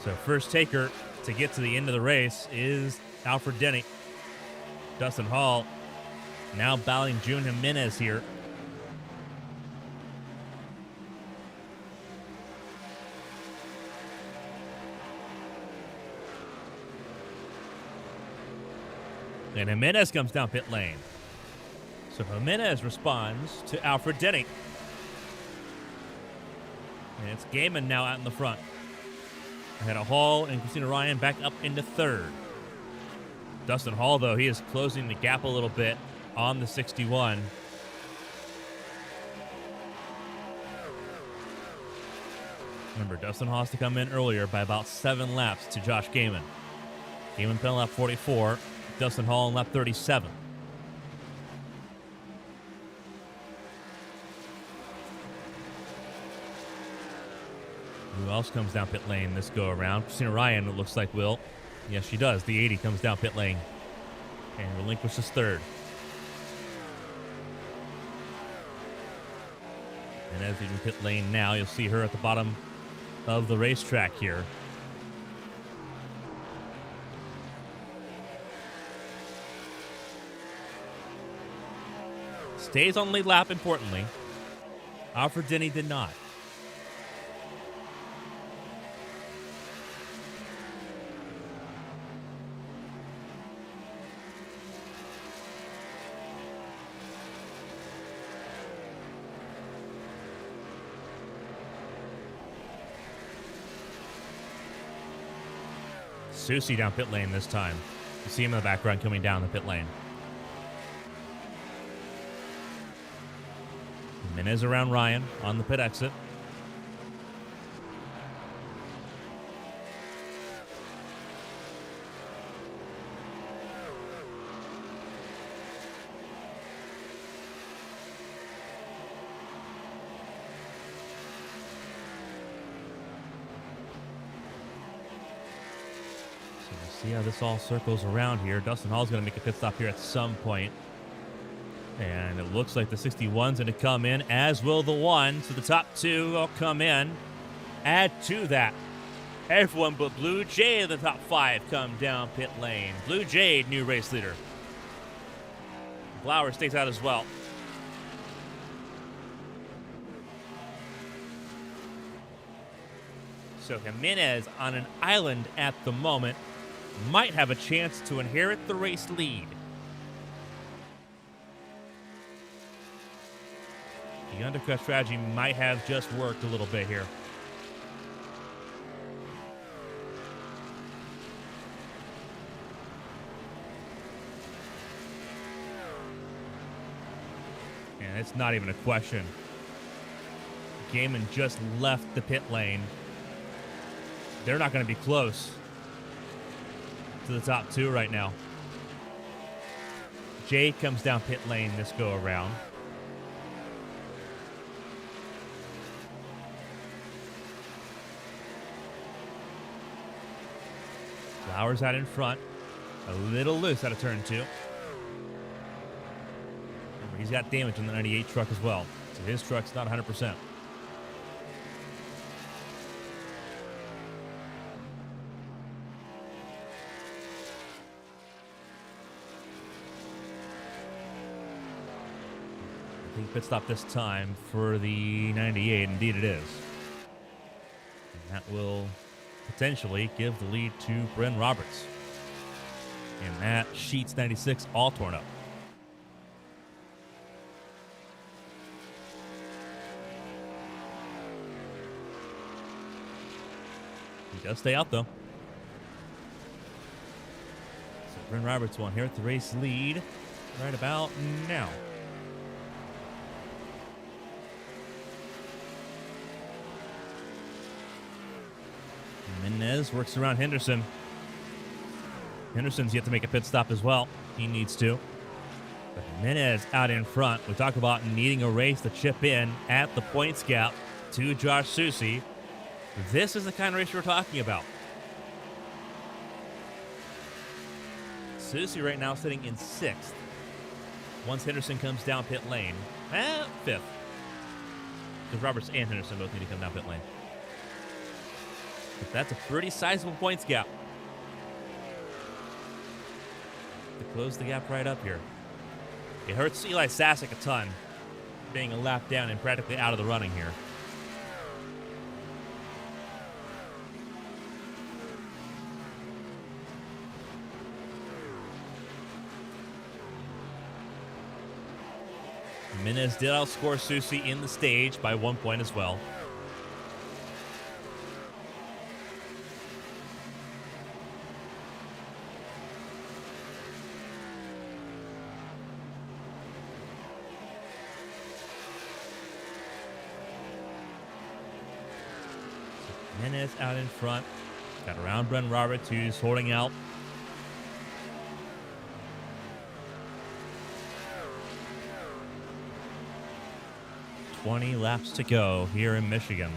So first taker to get to the end of the race is Alfred Denny. Dustin Hall now battling June Jimenez here. And Jimenez comes down pit lane. So Jimenez responds to Alfred Denny. And it's Gaiman now out in the front. Ahead of Hall and Christina Ryan back up into third. Dustin Hall, though, he is closing the gap a little bit on the 61. Remember, Dustin Hall has to come in earlier by about 7 laps to Josh Gaiman. Gaiman pit on lap 44. Dustin Hall on lap 37. Who else comes down pit lane this go around? Christina Ryan, it looks like, will. Yes, she does. The 80 comes down pit lane and relinquishes third. And as we do pit lane now, you'll see her at the bottom of the racetrack here. Stays on lead lap, importantly. Alfred Denny did not. Susie down pit lane this time. You see him in the background coming down the pit lane. Jimenez around Ryan on the pit exit. So we'll see how this all circles around here. Dustin Hall's going to make a pit stop here at some point. And it looks like the 61's going to come in, as will the 1. So the top 2 will come in. Add to that, everyone but Blue Jay in the top 5 come down pit lane. Blue Jade, new race leader. Flower stays out as well. So Jimenez on an island at the moment might have a chance to inherit the race lead. The undercut strategy might have just worked a little bit here. And it's not even a question. Gaiman just left the pit lane. They're not going to be close to the top 2 right now. Jay comes down pit lane this go around. Flowers out in front. A little loose out of turn 2. Remember, he's got damage in the 98 truck as well. So his truck's not 100%. Pit stop this time for the 98. Indeed it is. And that will potentially give the lead to Bryn Roberts. And that Sheets 96 all torn up. He does stay out though. So Bryn Roberts will inherit the race lead right about now. Menez works around Henderson. Henderson's yet to make a pit stop as well. He needs to. But Menez out in front. We talk about needing a race to chip in at the points gap to Josh Susie. This is the kind of race we're talking about. Susie right now sitting in 6th. Once Henderson comes down pit lane. 5th. Because Roberts and Henderson both need to come down pit lane. But that's a pretty sizable points gap. To close the gap right up here. It hurts Eli Sasek a ton, being a lap down and practically out of the running here. Menez did outscore Susie in the stage by 1 point as well. Menez out in front. Got around Bryn Roberts, who's holding out. $20 laps to go here in Michigan.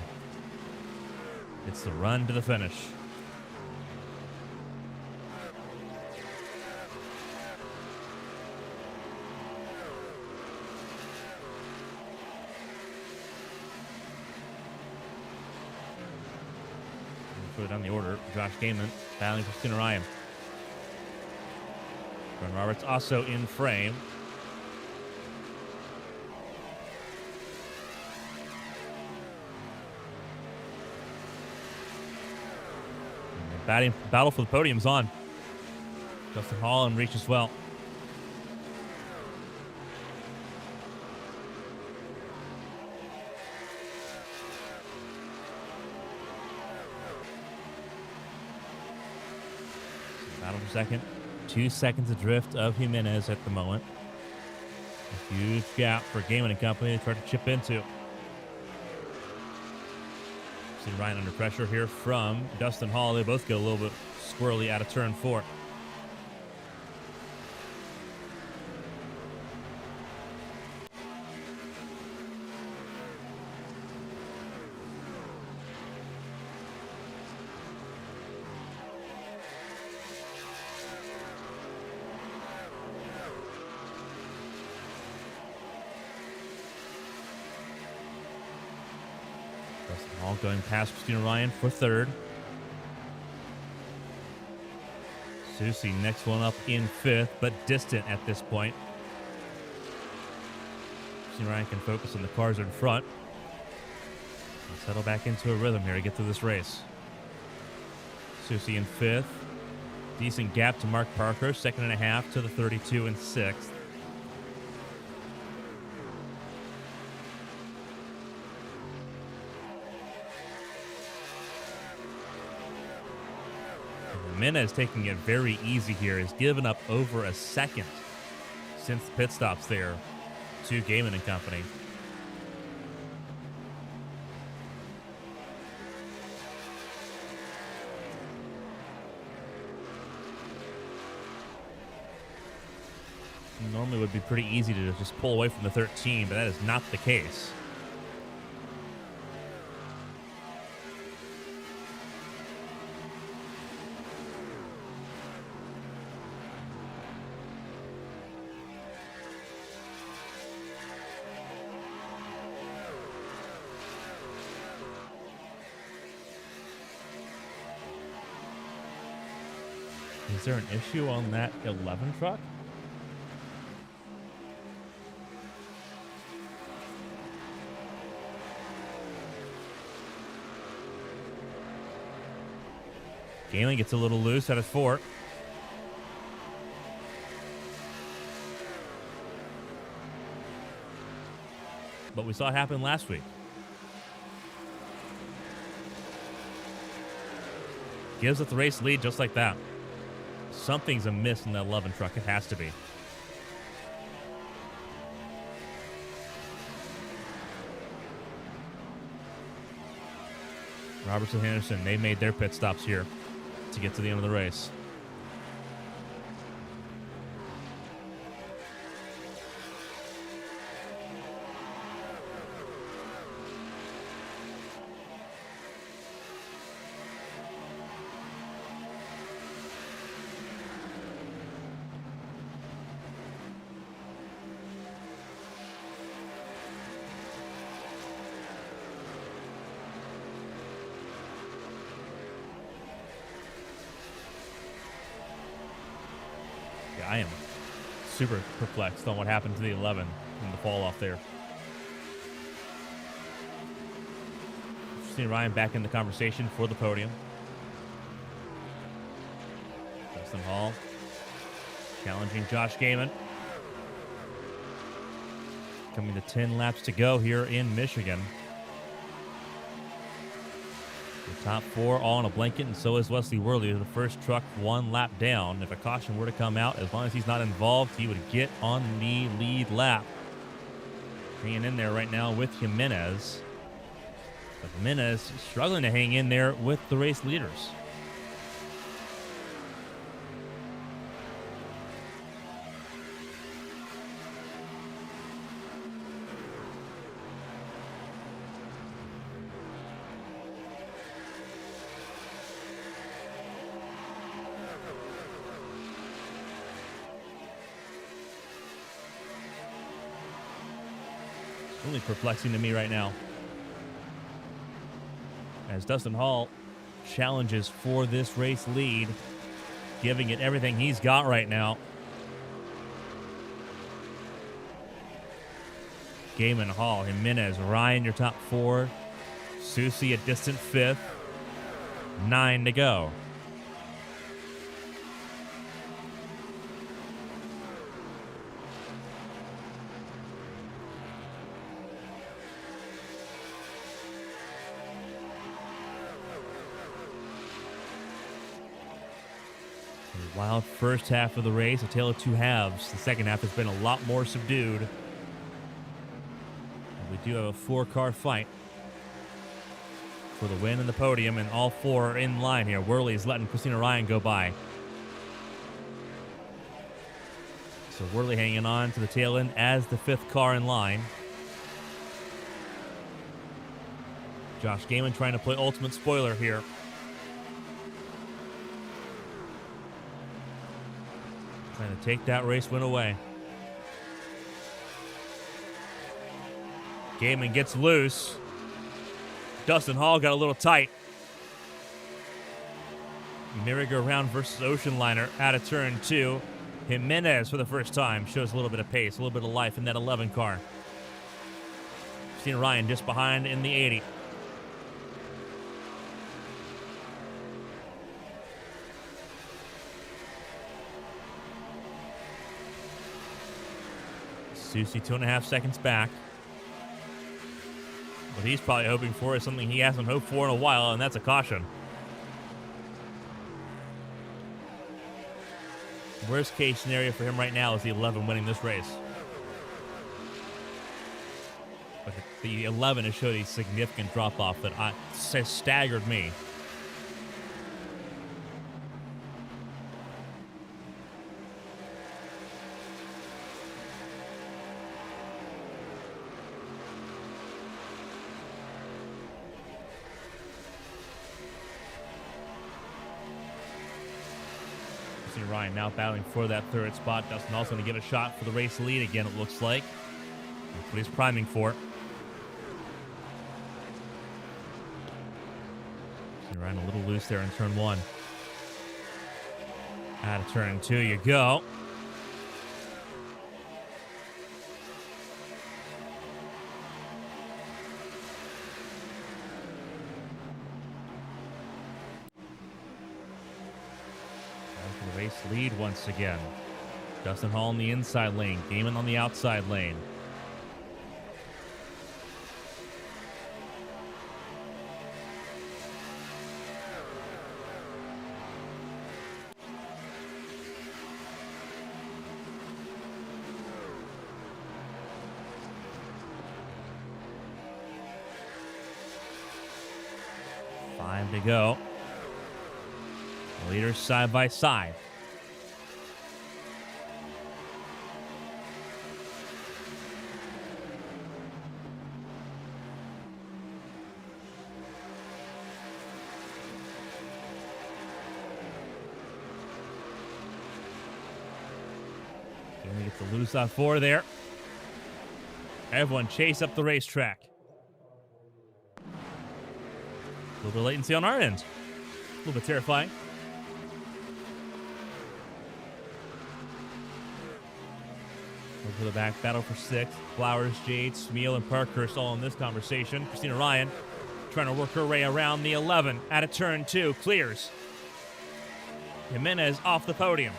It's the run to the finish. Down the order, Josh Gaiman battling for Skinner Ryan. Bryn Roberts also in frame. Battle for the podium's on. Justin Hall in reach as well. Battle for second. 2 seconds adrift of Jimenez at the moment. A huge gap for Gaiman and company to try to chip into. See Ryan under pressure here from Dustin Hall. They both get a little bit squirrely out of turn 4. Hall going past Christina Ryan for third. Susie next one up in fifth, but distant at this point. Christina Ryan can focus on the cars in front and settle back into a rhythm here to get through this race. Susie in fifth. Decent gap to Mark Parker, second and a half to the 32 and sixth. Jimenez is taking it very easy here. Has given up over a second since the pit stops there to Gaiman and company. Normally would be pretty easy to just pull away from the 13, but that is not the case. Is there an issue on that 11 truck? Galen gets a little loose out of fourth. But we saw it happen last week. Gives it the race lead just like that. Something's amiss in that 11 truck. It has to be. Robertson Henderson, they made their pit stops here to get to the end of the race. I am super perplexed on what happened to the 11 in the fall off there. Seeing Ryan back in the conversation for the podium. Dustin Hall challenging Josh Gaiman. Coming to 10 laps to go here in Michigan. The top four all on a blanket, and so is Wesley Worley, the first truck 1 lap down. If a caution were to come out, as long as he's not involved, he would get on the lead lap. Hanging in there right now with Jimenez. But Jimenez struggling to hang in there with the race leaders. Really perplexing to me right now, as Dustin Hall challenges for this race lead, giving it everything he's got right now. Gaiman, Hall, Jimenez, Ryan, your top four. Susie a distant fifth. 9 to go. Wild first half of the race, a tale of two halves. The second half has been a lot more subdued. And we do have a 4-car fight for the win and the podium, and all 4 are in line here. Worley's letting Christina Ryan go by. So Worley hanging on to the tail end as the 5th car in line. Josh Gaiman trying to play ultimate spoiler here. Trying to take that race win away. Gaiman gets loose. Dustin Hall got a little tight. Merry-go-round versus Ocean Liner out of turn 2. Jimenez, for the first time, shows a little bit of pace, a little bit of life in that 11 car. Christina Ryan just behind in the 80. Susie 2.5 seconds back. What he's probably hoping for is something he hasn't hoped for in a while, and that's a caution. Worst case scenario for him right now is the 11 winning this race. But the 11 has showed a significant drop-off that has staggered me. Ryan now battling for that third spot. Dustin also going to get a shot for the race lead again, it looks like. That's what he's priming for. Ryan a little loose there in turn 1. Out of turn 2 you go. Race lead once again. Dustin Hall in the inside lane, Gaiman on the outside lane. Five to go. Leaders side by side. Gonna get the loose on 4 there. Everyone chase up the racetrack. A little bit of latency on our end. A little bit terrifying. Over the back, battle for 6. Flowers, Jade, Smeal, and Parkhurst all in this conversation. Christina Ryan trying to work her way around the 11. Out of turn 2, clears. Jimenez off the podium.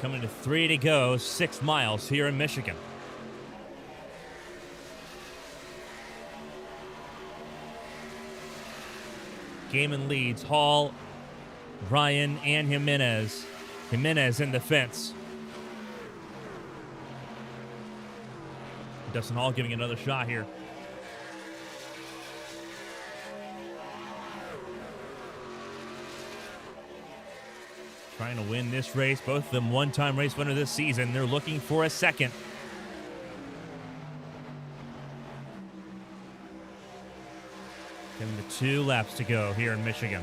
Coming to 3 to go, 6 miles here in Michigan. Gaiman leads Hall, Ryan, and Jimenez. Jimenez in the fence. Dustin Hall giving another shot here. Trying to win this race. Both of them one-time race winner this season. They're looking for a second. And the 2 laps to go here in Michigan.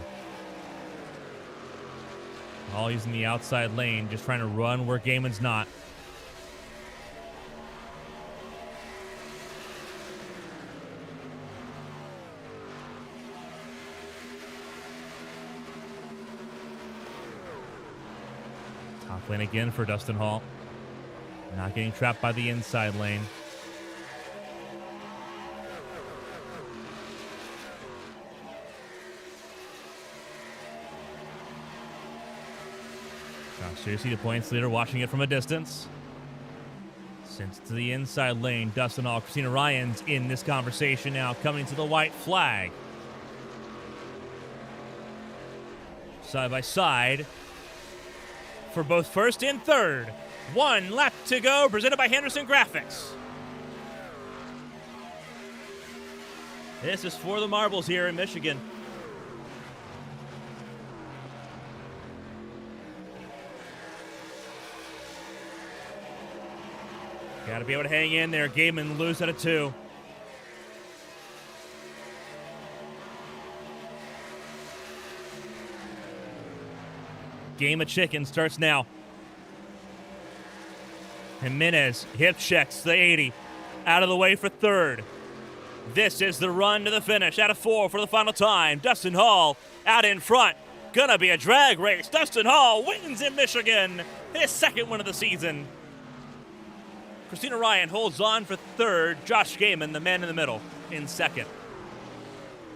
All using the outside lane, just trying to run where Gaiman's not. Top lane again for Dustin Hall. Not getting trapped by the inside lane. Seriously, the points leader watching it from a distance. Sent to the inside lane. Dustin Hall, Christina Ryan's in this conversation now, coming to the white flag. Side by side for both first and third. 1 lap to go, presented by Henderson Graphics. This is for the marbles here in Michigan. Got to be able to hang in there. Gaiman loose at a 2. Game of chicken starts now. Jimenez hip checks the 80. Out of the way for third. This is the run to the finish. Out of 4 for the final time. Dustin Hall out in front. Gonna be a drag race. Dustin Hall wins in Michigan. His second win of the season. Christina Ryan holds on for third. Josh Gaiman, the man in the middle, in second.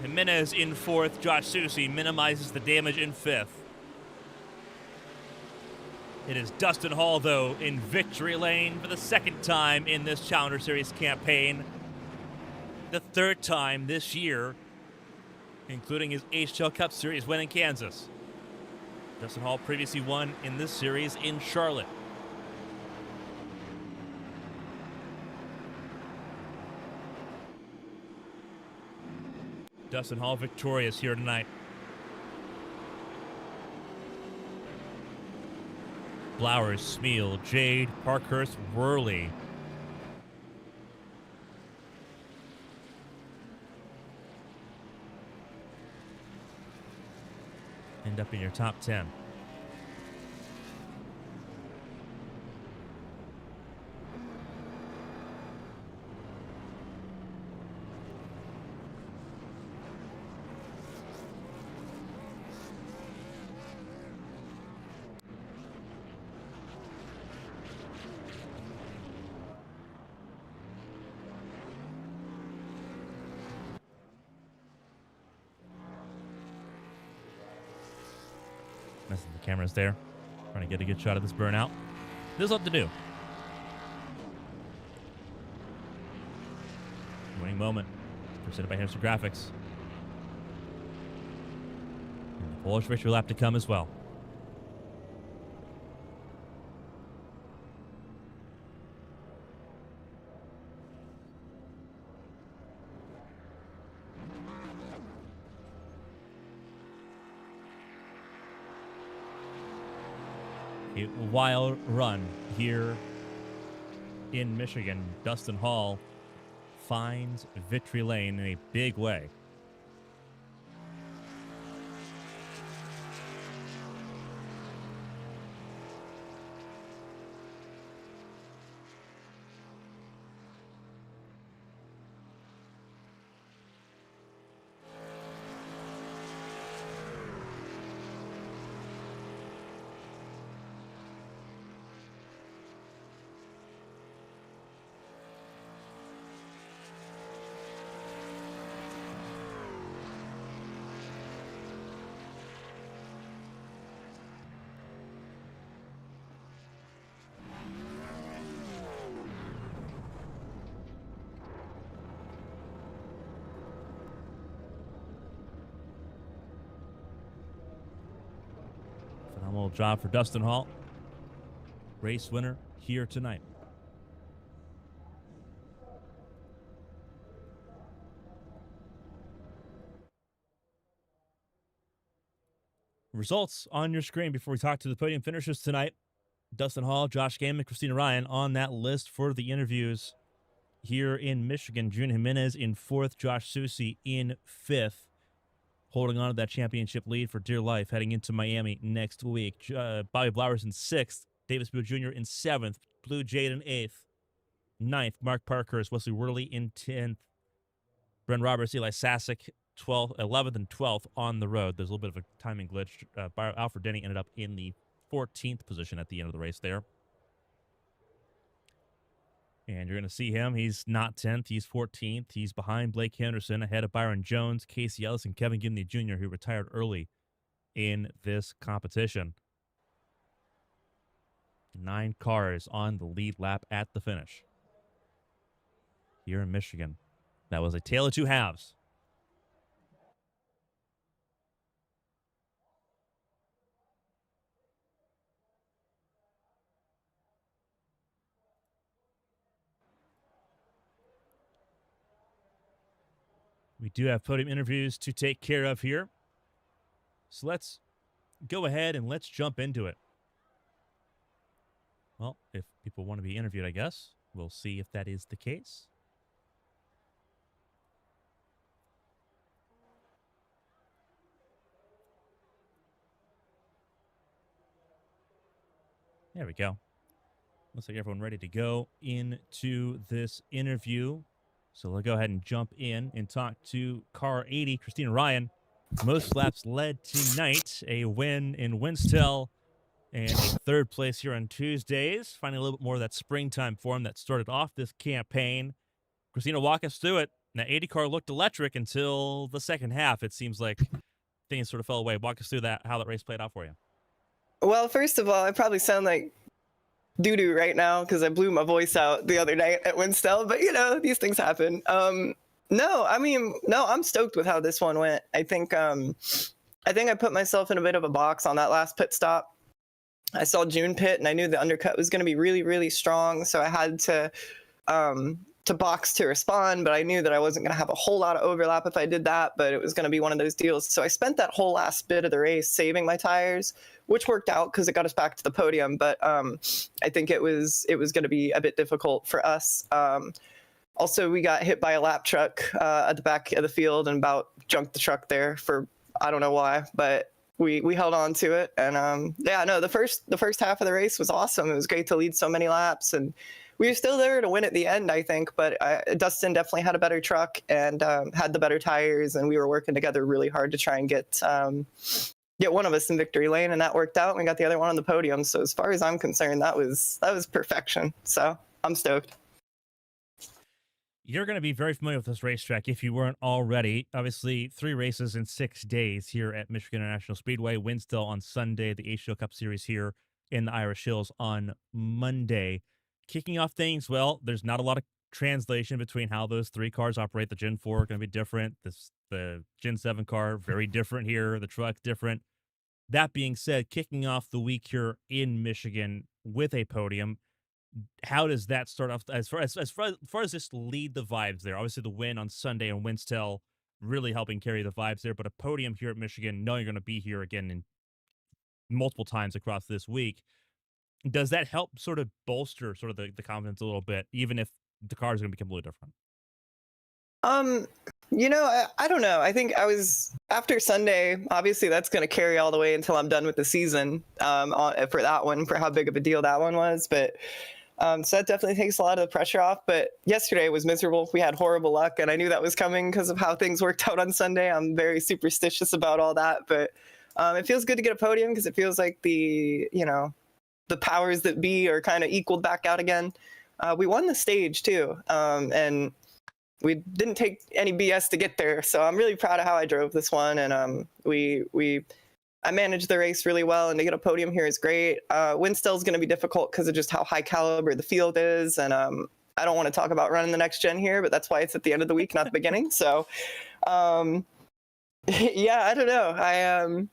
Jimenez in fourth. Josh Soucy minimizes the damage in fifth. It is Dustin Hall, though, in victory lane for the second time in this Challenger Series campaign. The third time this year, including his HTL Cup Series win in Kansas. Dustin Hall previously won in this series in Charlotte. Dustin Hall victorious here tonight. Blowers, Smeal, Jade, Parkhurst, Worley. End up in your top 10. The camera's there. Trying to get a good shot of this burnout. There's a lot to do. Winning moment. Presented by Hamster Graphics. And the Polish victory lap to come as well. A wild run here in Michigan. Dustin Hall finds victory lane in a big way. Phenomenal job for Dustin Hall. Race winner here tonight. Results on your screen before we talk to the podium finishers tonight. Dustin Hall, Josh Gaiman, Christina Ryan on that list for the interviews here in Michigan. June Jimenez in fourth, Josh Soucy in fifth, holding on to that championship lead for dear life heading into Miami next week. Bobby Blowers in sixth, Davis Beal Jr. in seventh, Blue Jade in eighth, ninth, Mark Parkhurst, Wesley Worley in 10th, Bren Roberts, Eli Sasek 12th, 11th, and 12th on the road. There's a little bit of a timing glitch. Alfred Denny ended up in the 14th position at the end of the race there. And you're going to see him. He's not 10th. He's 14th. He's behind Blake Henderson, ahead of Byron Jones, Casey Ellis, and Kevin Gibney Jr., who retired early in this competition. 9 cars on the lead lap at the finish here in Michigan. That was a tale of two halves. We do have podium interviews to take care of here. So let's go ahead and let's jump into it. Well, if people want to be interviewed, I guess. We'll see if that is the case. There we go. Looks like everyone ready to go into this interview. So we'll go ahead and jump in and talk to car 80, Christina Ryan. Most laps led tonight, a win in Winston and a third place here on Tuesdays. Finding a little bit more of that springtime form that started off this campaign. Christina, walk us through it. Now, 80 car looked electric until the second half. It seems like things sort of fell away. Walk us through that, how that race played out for you.
Well, first of all, I probably sound like doo-doo right now because I blew my voice out the other night at Winston, but these things happen. No, I'm stoked with how this one went. I think I put myself in a bit of a box on that last pit stop. I saw June pit and I knew the undercut was going to be really, really strong. So I had to box to respond, but I knew that I wasn't going to have a whole lot of overlap if I did that, but it was going to be one of those deals. So I spent that whole last bit of the race saving my tires, which worked out because it got us back to the podium. But I think it was going to be a bit difficult for us. Also, we got hit by a lap truck at the back of the field and about junked the truck there for, I don't know why, but we held on to it. And the first half of the race was awesome. It was great to lead so many laps, and we were still there to win at the end, I think. But Dustin definitely had a better truck and had the better tires, and we were working together really hard to try and get one of us in victory lane, and that worked out. And we got the other one on the podium. So as far as I'm concerned, that was perfection. So I'm stoked.
You're going to be very familiar with this racetrack if you weren't already. Obviously, 3 races in 6 days here at Michigan International Speedway. Winston on Sunday, the HTL Cup Series here in the Irish Hills on Monday. Kicking off things, well, there's not a lot of translation between how those 3 cars operate. The Gen 4 are going to be different. The Gen 7 car, very different here. The truck, different. That being said, kicking off the week here in Michigan with a podium, how does that start off as far as just lead the vibes there? Obviously, the win on Sunday in Winston really helping carry the vibes there, but a podium here at Michigan, knowing you're going to be here again in multiple times across this week, does that help sort of bolster sort of the confidence a little bit, even if the car is going to be completely different?
I don't know. I think after Sunday, obviously that's going to carry all the way until I'm done with the season for that one, for how big of a deal that one was. But so that definitely takes a lot of the pressure off. But yesterday was miserable. We had horrible luck, and I knew that was coming because of how things worked out on Sunday. I'm very superstitious about all that. But it feels good to get a podium because it feels like the powers that be are kind of equaled back out again. We won the stage too. And we didn't take any BS to get there. So I'm really proud of how I drove this one. And I managed the race really well, and to get a podium here is great. Winston is going to be difficult because of just how high caliber the field is. And I don't want to talk about running the next gen here, but that's why it's at the end of the week, not the beginning. So I don't know.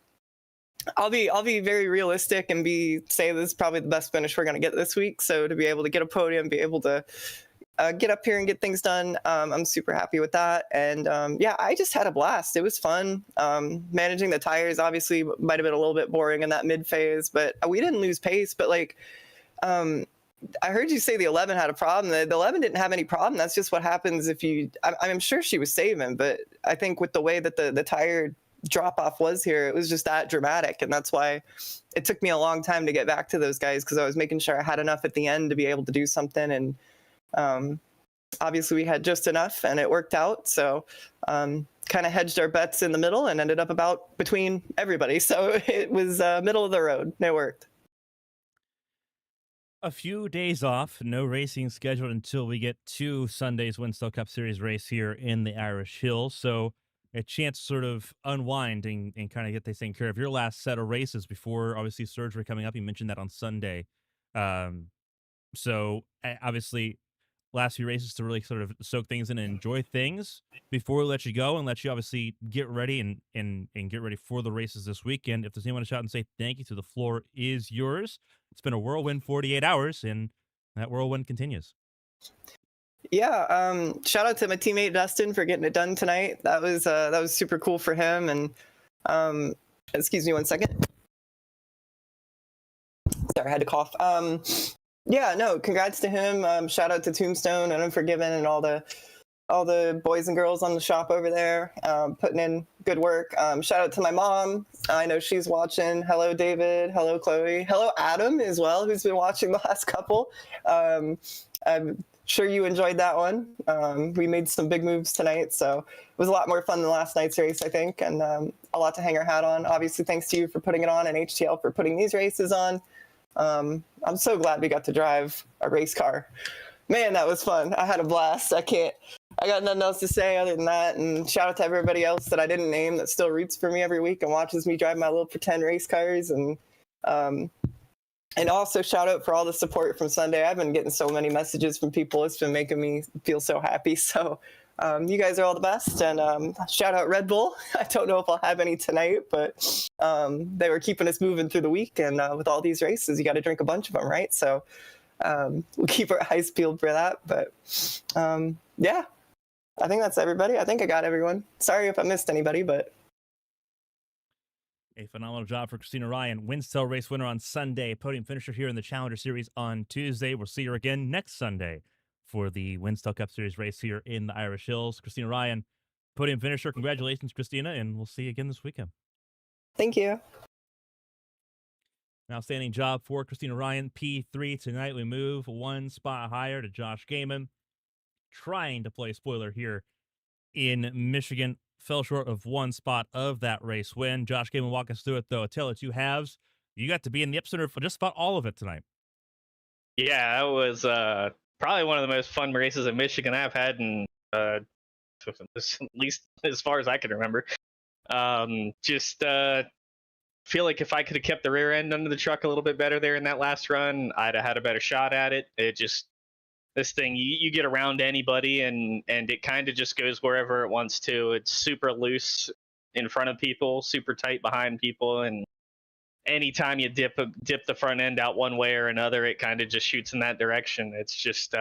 I'll be very realistic and say this is probably the best finish we're going to get this week. So to be able to get a podium, be able to get up here and get things done, I'm super happy with that. And I just had a blast. It was fun. Managing the tires obviously might have been a little bit boring in that mid phase, but we didn't lose pace. But I heard you say the 11 had a problem. The 11 didn't have any problem. That's just what happens if I'm sure she was saving, but I think with the way that the tire drop off was here, it was just that dramatic. And that's why it took me a long time to get back to those guys, because I was making sure I had enough at the end to be able to do something. And obviously we had just enough, and it worked out. So kind of hedged our bets in the middle and ended up about between everybody. So it was middle of the road. It worked.
A few days off, no racing scheduled until we get to Sunday's Winston Cup Series race here in the Irish Hills. So a chance to sort of unwind and kind of get things taken care of. Your last set of races before, obviously, surgery coming up. You mentioned that on Sunday. So obviously, last few races to really sort of soak things in and enjoy things before we let you go and let you obviously get ready and get ready for the races this weekend. If there's anyone to shout and say thank you to, the floor is yours. It's been a whirlwind 48 hours, and that whirlwind continues.
Yeah, shout out to my teammate Dustin for getting it done tonight. That was super cool for him. And excuse me one second. Sorry, I had to cough. Congrats to him. Shout out to Tombstone and Unforgiven and all the all the boys and girls on the shop over there, putting in good work. Shout out to my mom. I know she's watching. Hello, David. Hello, Chloe. Hello, Adam as well, who's been watching the last couple. I'm sure you enjoyed that one. We made some big moves tonight, so it was a lot more fun than last night's race, I think, and a lot to hang our hat on. Obviously, thanks to you for putting it on and HTL for putting these races on. I'm so glad we got to drive a race car. Man, that was fun. I had a blast. I got nothing else to say other than that. And shout out to everybody else that I didn't name that still roots for me every week and watches me drive my little pretend race cars. And also shout out for all the support from Sunday. I've been getting so many messages from people. It's been making me feel so happy. So you guys are all the best. And shout out Red Bull. I don't know if I'll have any tonight, but they were keeping us moving through the week. And with all these races, you got to drink a bunch of them, right? So we'll keep our eyes peeled for that. But yeah, I think that's everybody. I think I got everyone. Sorry if I missed anybody, but.
A phenomenal job for Christina Ryan. Winstell race winner on Sunday. Podium finisher here in the Challenger Series on Tuesday. We'll see her again next Sunday for the Winstell Cup Series race here in the Irish Hills. Christina Ryan, podium finisher. Congratulations, Christina, and we'll see you again this weekend.
Thank you.
An outstanding job for Christina Ryan. P3 tonight. We move one spot higher to Josh Gaiman. Trying to play spoiler here in Michigan. Fell short of one spot of that race win. Josh Gaiman walk us through it, though. A tale of two halves. You got to be in the epicenter for just about all of it tonight.
Yeah, it was probably one of the most fun races in Michigan I've had, in at least as far as I can remember. Feel like if I could have kept the rear end under the truck a little bit better there in that last run, I'd have had a better shot at it. This thing, you get around anybody and it kind of just goes wherever it wants to. It's super loose in front of people, super tight behind people, and anytime you dip the front end out one way or another, it kind of just shoots in that direction. It's just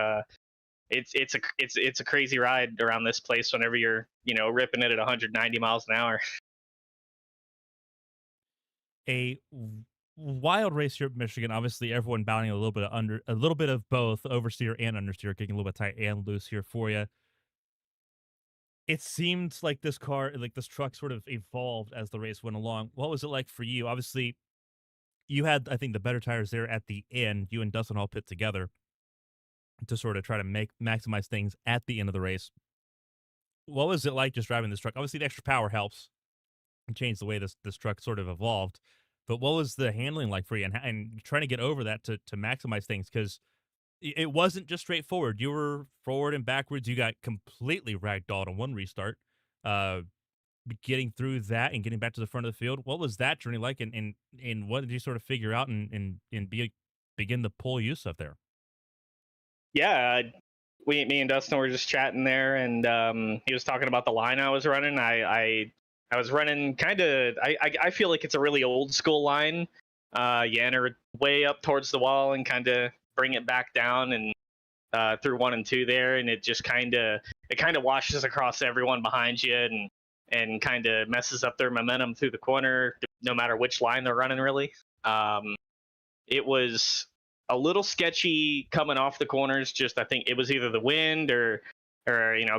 it's a crazy ride around this place whenever you're ripping it at 190 miles an hour.
A wild race here at Michigan. Obviously, everyone battling a little bit of both oversteer and understeer, getting a little bit tight and loose here for you. It seemed like this truck sort of evolved as the race went along. What was it like for you? Obviously, you had, I think, the better tires there at the end. You and Dustin all pit together to sort of try to maximize things at the end of the race. What was it like just driving this truck? Obviously, the extra power helps and change the way this truck sort of evolved. But what was the handling like for you, and trying to get over that to maximize things? Because it wasn't just straightforward. You were forward and backwards. You got completely ragdolled on one restart. Getting through that and getting back to the front of the field. What was that journey like, and what did you sort of figure out and begin to pull use of there?
Yeah, me and Dustin were just chatting there, and he was talking about the line I was running. I was running kind of, I feel like it's a really old school line. You enter way up towards the wall and kind of bring it back down and through 1 and 2 there, and it kind of washes across everyone behind you and kind of messes up their momentum through the corner, no matter which line they're running, really. It was a little sketchy coming off the corners. Just, I think it was either the wind or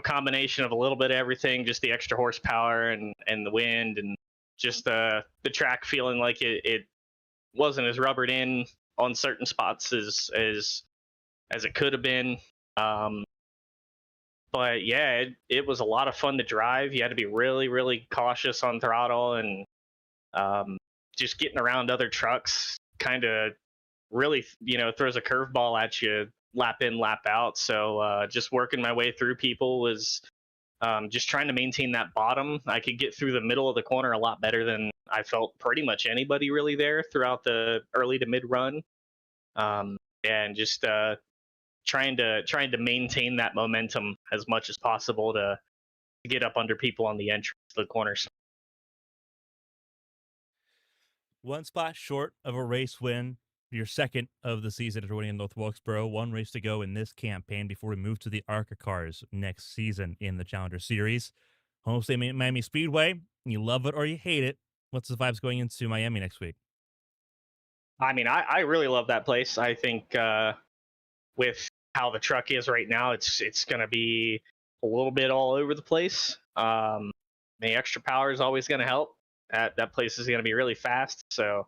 combination of a little bit of everything, just the extra horsepower and the wind, and just the track feeling like it wasn't as rubbered in on certain spots as it could have been. But yeah, it was a lot of fun to drive. You had to be really, really cautious on throttle, and just getting around other trucks kind of really, throws a curveball at you lap in, lap out. So just working my way through people was just trying to maintain that bottom. I could get through the middle of the corner a lot better than I felt pretty much anybody really there throughout the early to mid run. And just trying to maintain that momentum as much as possible to get up under people on the entrance to the corners.
One spot short of a race win. Your second of the season after winning in North Wilkesboro. One race to go in this campaign before we move to the ARCA cars next season in the Challenger Series. Home state Miami Speedway. You love it or you hate it. What's the vibes going into Miami next week?
I mean, I really love that place. I think with how the truck is right now, it's going to be a little bit all over the place. The extra power is always going to help. That place is going to be really fast, so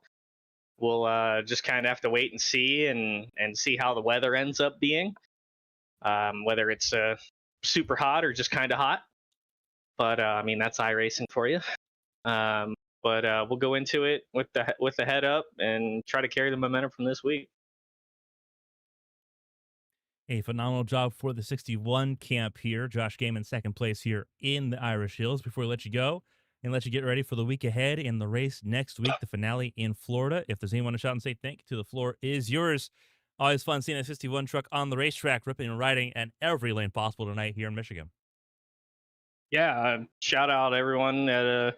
we'll just kind of have to wait and see and see how the weather ends up being, whether it's super hot or just kind of hot. But I mean, that's iRacing for you. But we'll go into it with the head up and try to carry the momentum from this week.
A phenomenal job for the 61 camp here. Josh Gaiman, second place here in the Irish Hills. Before we let you go and let you get ready for the week ahead in the race next week, the finale in Florida. If there's anyone to shout and say thank you to, the floor is yours. Always fun seeing a 61 truck on the racetrack, ripping and riding at every lane possible tonight here in Michigan.
Yeah, shout out everyone at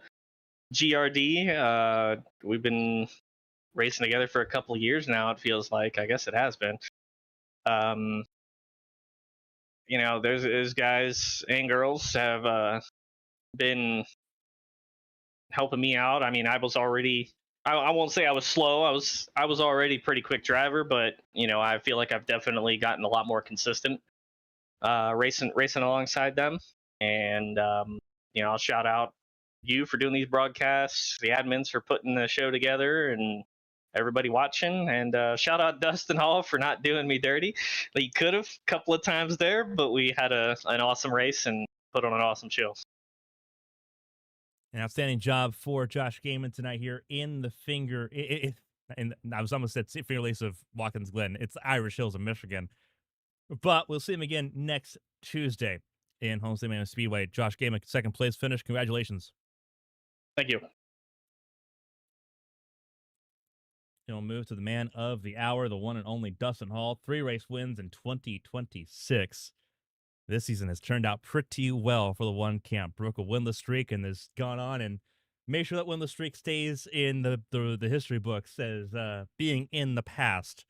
GRD. We've been racing together for a couple of years now, it feels like. I guess it has been. You know, there's guys and girls have been helping me out. I mean, I was already, I won't say I was slow. I was already pretty quick driver, but you know, I feel like I've definitely gotten a lot more consistent racing alongside them. And you know, I'll shout out you for doing these broadcasts, the admins for putting the show together, and everybody watching. And shout out Dustin Hall for not doing me dirty. He could have a couple of times there, but we had an awesome race and put on an awesome show.
An outstanding job for Josh Gaiman tonight here in the finger. And I was almost at Finger Lakes of Watkins Glen. It's the Irish Hills of Michigan. But we'll see him again next Tuesday in Homestead International Speedway. Josh Gaiman, second place finish. Congratulations.
Thank you.
We'll move to the man of the hour, the one and only Dustin Hall. 3 race wins in 2026. This season has turned out pretty well for the one camp. Broke a winless streak and has gone on and made sure that winless streak stays in the history books as being in the past.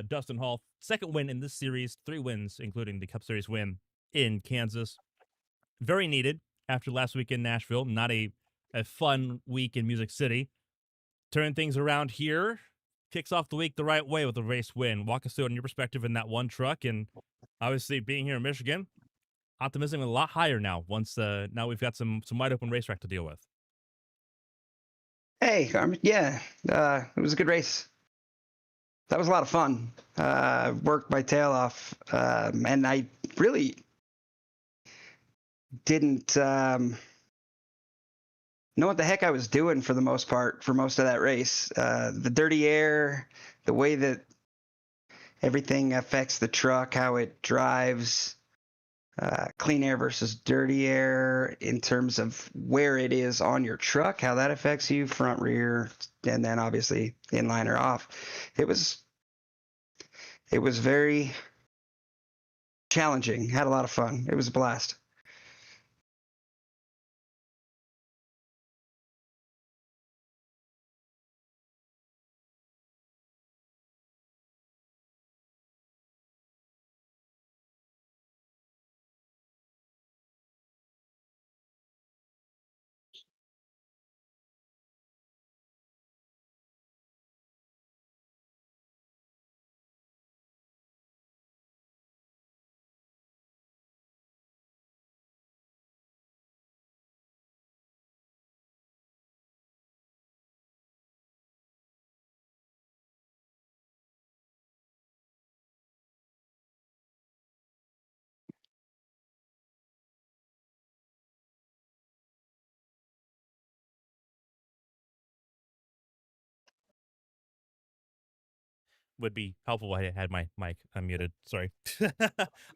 Dustin Hall, second win in this series, 3 wins, including the Cup Series win in Kansas. Very needed after last week in Nashville. Not a fun week in Music City. Turning things around here, kicks off the week the right way with a race win. Walk us through on your perspective in that one truck, and obviously being here in Michigan, optimism a lot higher now. Once now we've got some wide open racetrack to deal with.
Hey, Carmen. Yeah, it was a good race. That was a lot of fun. Worked my tail off, and I really didn't know what the heck I was doing for the most part for most of that race. The dirty air, the way that everything affects the truck, how it drives, clean air versus dirty air in terms of where it is on your truck, how that affects you, front, rear, and then obviously inline or off. It was very challenging. Had a lot of fun. It was a blast.
Would be helpful if I had my mic unmuted. Sorry. Actually,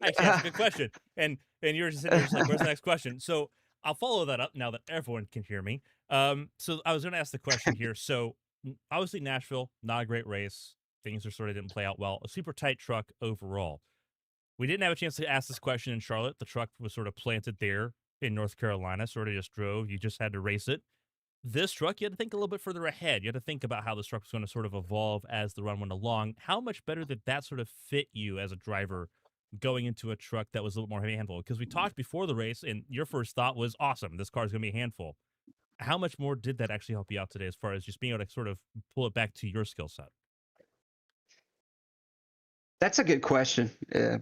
that's a good question. And you're just sitting there just like, where's the next question? So I'll follow that up now that everyone can hear me. So I was going to ask the question here. So obviously Nashville, not a great race. Things are sort of didn't play out well. A super tight truck overall. We didn't have a chance to ask this question in Charlotte. The truck was sort of planted there in North Carolina, sort of just drove. You just had to race it. This truck, you had to think a little bit further ahead. You had to think about how this truck was going to sort of evolve as the run went along. How much better did that sort of fit you as a driver going into a truck that was a little more heavy handful? Because we talked before the race, and your first thought was, awesome, this car's going to be a handful. How much more did that actually help you out today as far as just being able to sort of pull it back to your skill set?
That's a good question.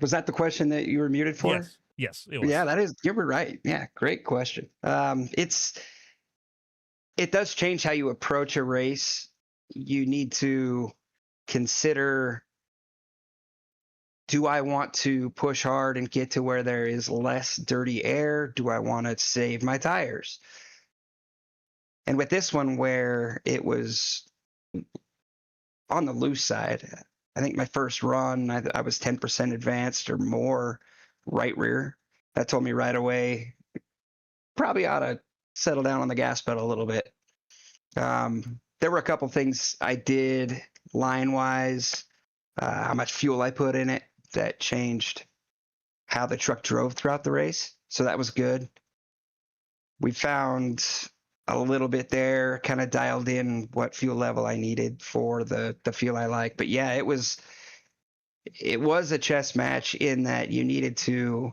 Was that the question that you were muted for?
Yes. Yes, it was.
Yeah, you were right. Yeah, great question. It does change how you approach a race. You need to consider, do I want to push hard and get to where there is less dirty air? Do I want to save my tires? And with this one, where it was on the loose side, I think my first run, I was 10% advanced or more right rear. That told me right away, probably ought to settle down on the gas pedal a little bit. There were a couple things I did line-wise, how much fuel I put in it, that changed how the truck drove throughout the race. So that was good. We found a little bit there, kind of dialed in what fuel level I needed for the fuel I like. But yeah, it was a chess match in that you needed to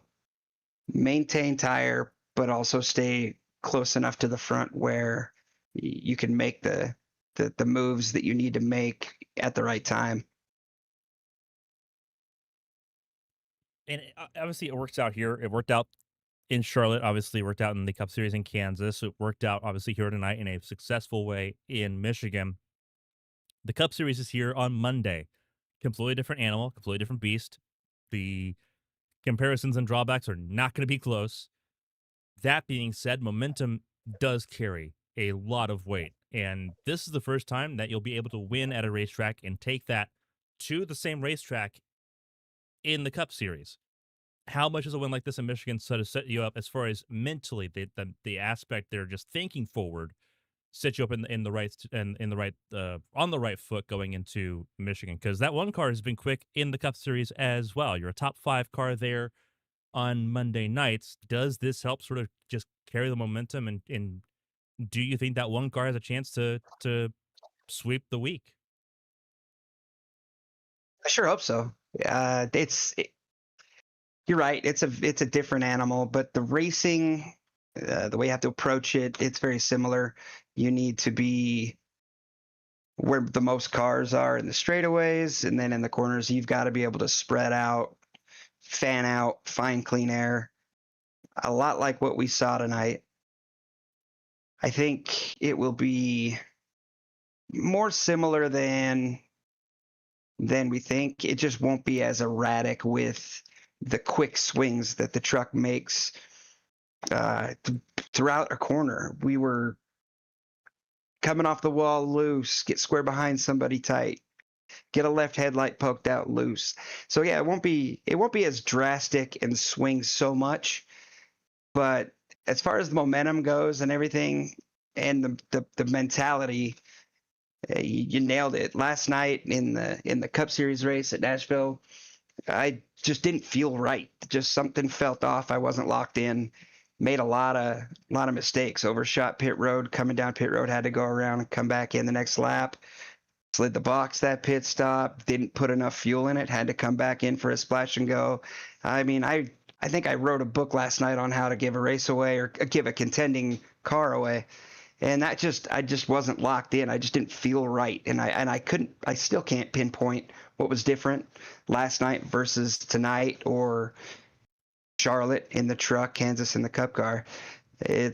maintain tire, but also stay close enough to the front where you can make the moves that you need to make at the right time.
And obviously it works out here. It worked out in Charlotte, obviously worked out in the Cup Series in Kansas. It worked out obviously here tonight in a successful way in Michigan. The Cup Series is here on Monday. Completely different animal, completely different beast. The comparisons and drawbacks are not going to be close. That being said, momentum does carry a lot of weight. And this is the first time that you'll be able to win at a racetrack and take that to the same racetrack in the Cup Series. How much is a win like this in Michigan sort of set you up as far as mentally the aspect they're just thinking forward, set you up in the right on the right foot going into Michigan? Because that one car has been quick in the Cup Series as well. You're a top 5 car there on Monday nights. Does this help sort of just carry the momentum, and do you think that one car has a chance to sweep the week?
I sure hope so. You're right. It's a different animal, but the racing, the way you have to approach it, it's very similar. You need to be where the most cars are in the straightaways, and then in the corners, you've got to be able to spread out, fan out, find clean air. A lot like what we saw tonight. I think it will be more similar than we think. It just won't be as erratic with the quick swings that the truck makes throughout a corner. We were coming off the wall loose, get square behind somebody tight, get a left headlight poked out loose. So yeah, it won't be as drastic and swing so much. But as far as the momentum goes and everything, and the mentality, you nailed it. Last night in the Cup Series race at Nashville, I just didn't feel right. Just something felt off. I wasn't locked in. Made a lot of mistakes. Overshot pit road. Coming down pit road, had to go around and come back in the next lap. Slid the box that pit stop. Didn't put enough fuel in it. Had to come back in for a splash and go. I mean, I think I wrote a book last night on how to give a race away or give a contending car away. And I just wasn't locked in. I just didn't feel right. And I still can't pinpoint what was different last night versus tonight or Charlotte in the truck, Kansas in the Cup car. I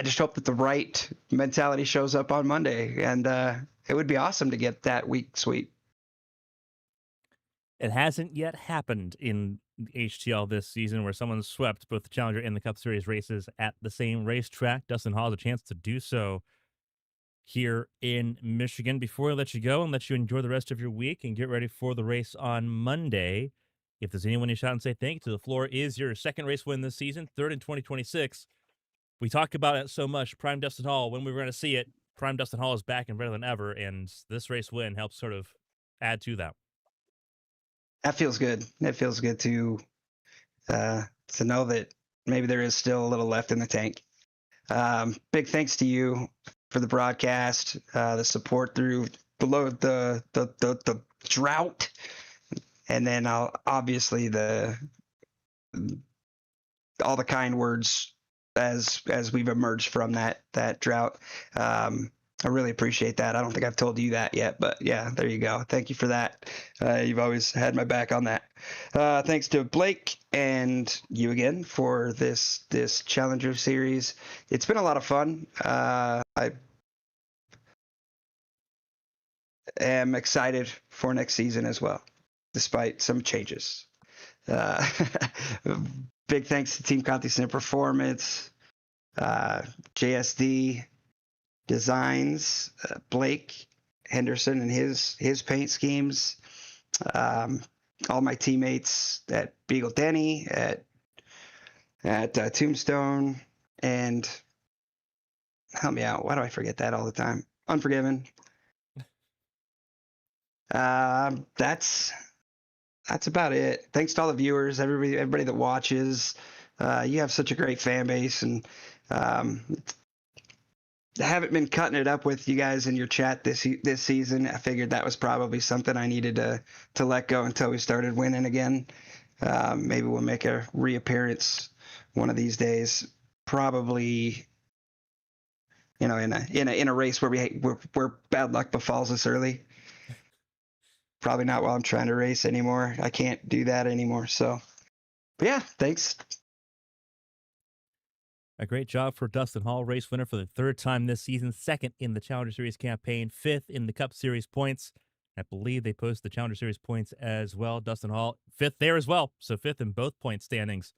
just hope that the right mentality shows up on Monday, and it would be awesome to get that week sweep.
It hasn't yet happened in HTL this season where someone swept both the Challenger and the Cup Series races at the same racetrack. Dustin Hall has a chance to do so here in Michigan. Before I let you go and let you enjoy the rest of your week and get ready for the race on Monday, if there's anyone you shout and say thank you to, the floor is your second race win this season, third in 2026. We talk about it so much, Prime Dustin Hall, when we were going to see it. Prime Dustin Hall is back and better than ever, and this race win helps sort of add to that.
That feels good. It feels good to know that maybe there is still a little left in the tank. Big thanks to you for the broadcast, the support through the drought, and then obviously all the kind words as we've emerged from that drought. I really appreciate that. I don't think I've told you that yet, but yeah, there you go. Thank you for that. You've always had my back on that. Thanks to Blake and you again for this Challenger Series. It's been a lot of fun. I am excited for next season as well, despite some changes. Big thanks to Team Conti Center Performance, JSD Designs, Blake Henderson and his paint schemes, all my teammates at Beagle Denny, at Tombstone, and help me out. Why do I forget that all the time? Unforgiven. That's about it. Thanks to all the viewers, everybody that watches. You have such a great fan base, and I haven't been cutting it up with you guys in your chat this season. I figured that was probably something I needed to let go until we started winning again. Maybe we'll make a reappearance one of these days. Probably, in a race where bad luck befalls us early. Probably not while I'm trying to race anymore. I can't do that anymore. So, but yeah, thanks.
A great job for Dustin Hall, race winner for the third time this season, second in the Challenger Series campaign, fifth in the Cup Series points. I believe they post the Challenger Series points as well. Dustin Hall, fifth there as well. So fifth in both point standings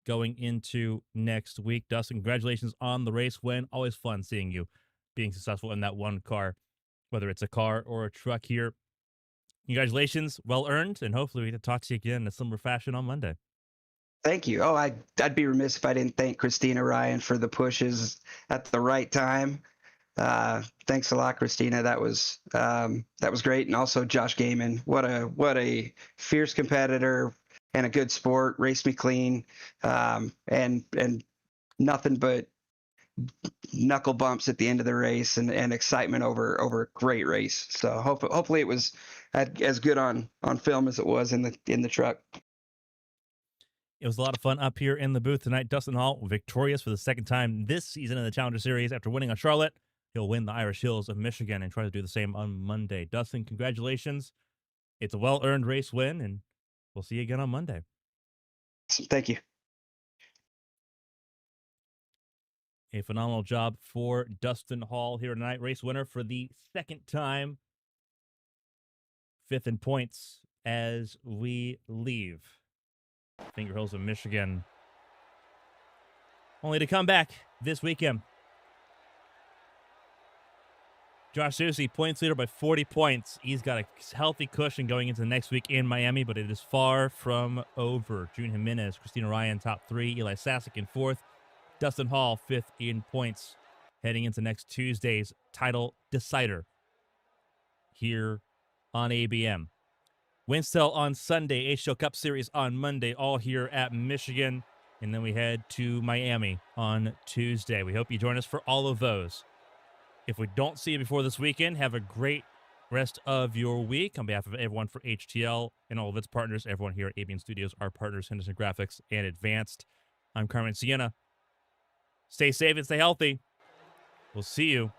going into next week. Dustin, congratulations on the race win. Always fun seeing you being successful in that one car, whether it's a car or a truck here. Congratulations, well earned, and hopefully we can talk to you again in a similar fashion on Monday.
Thank you. Oh, I'd be remiss if I didn't thank Christina Ryan for the pushes at the right time. Thanks a lot, Christina. That was great. And also Josh Gaiman. What a fierce competitor and a good sport. Raced me clean. And nothing but knuckle bumps at the end of the race and excitement over a great race. So hopefully it was as good on film as it was in the truck.
It was a lot of fun up here in the booth tonight. Dustin Hall, victorious for the second time this season in the Challenger Series after winning on Charlotte. He'll win the Irish Hills of Michigan and try to do the same on Monday. Dustin, congratulations. It's a well-earned race win, and we'll see you again on Monday.
Thank you.
A phenomenal job for Dustin Hall here tonight. Race winner for the second time. Fifth in points as we leave Finger Hills of Michigan, only to come back this weekend. Josh Susie, points leader by 40 points. He's got a healthy cushion going into the next week in Miami, but it is far from over. June Jimenez, Christina Ryan, top three. Eli Sasek in fourth. Dustin Hall, fifth in points, heading into next Tuesday's title decider here on ABM. Winstel on Sunday, HTL Cup Series on Monday, all here at Michigan. And then we head to Miami on Tuesday. We hope you join us for all of those. If we don't see you before this weekend, have a great rest of your week. On behalf of everyone for HTL and all of its partners, everyone here at ABM Studios, our partners, Henderson Graphics and Advanced. I'm Carmen Sienna. Stay safe and stay healthy. We'll see you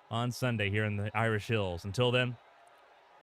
on Sunday here in the Irish Hills. Until then,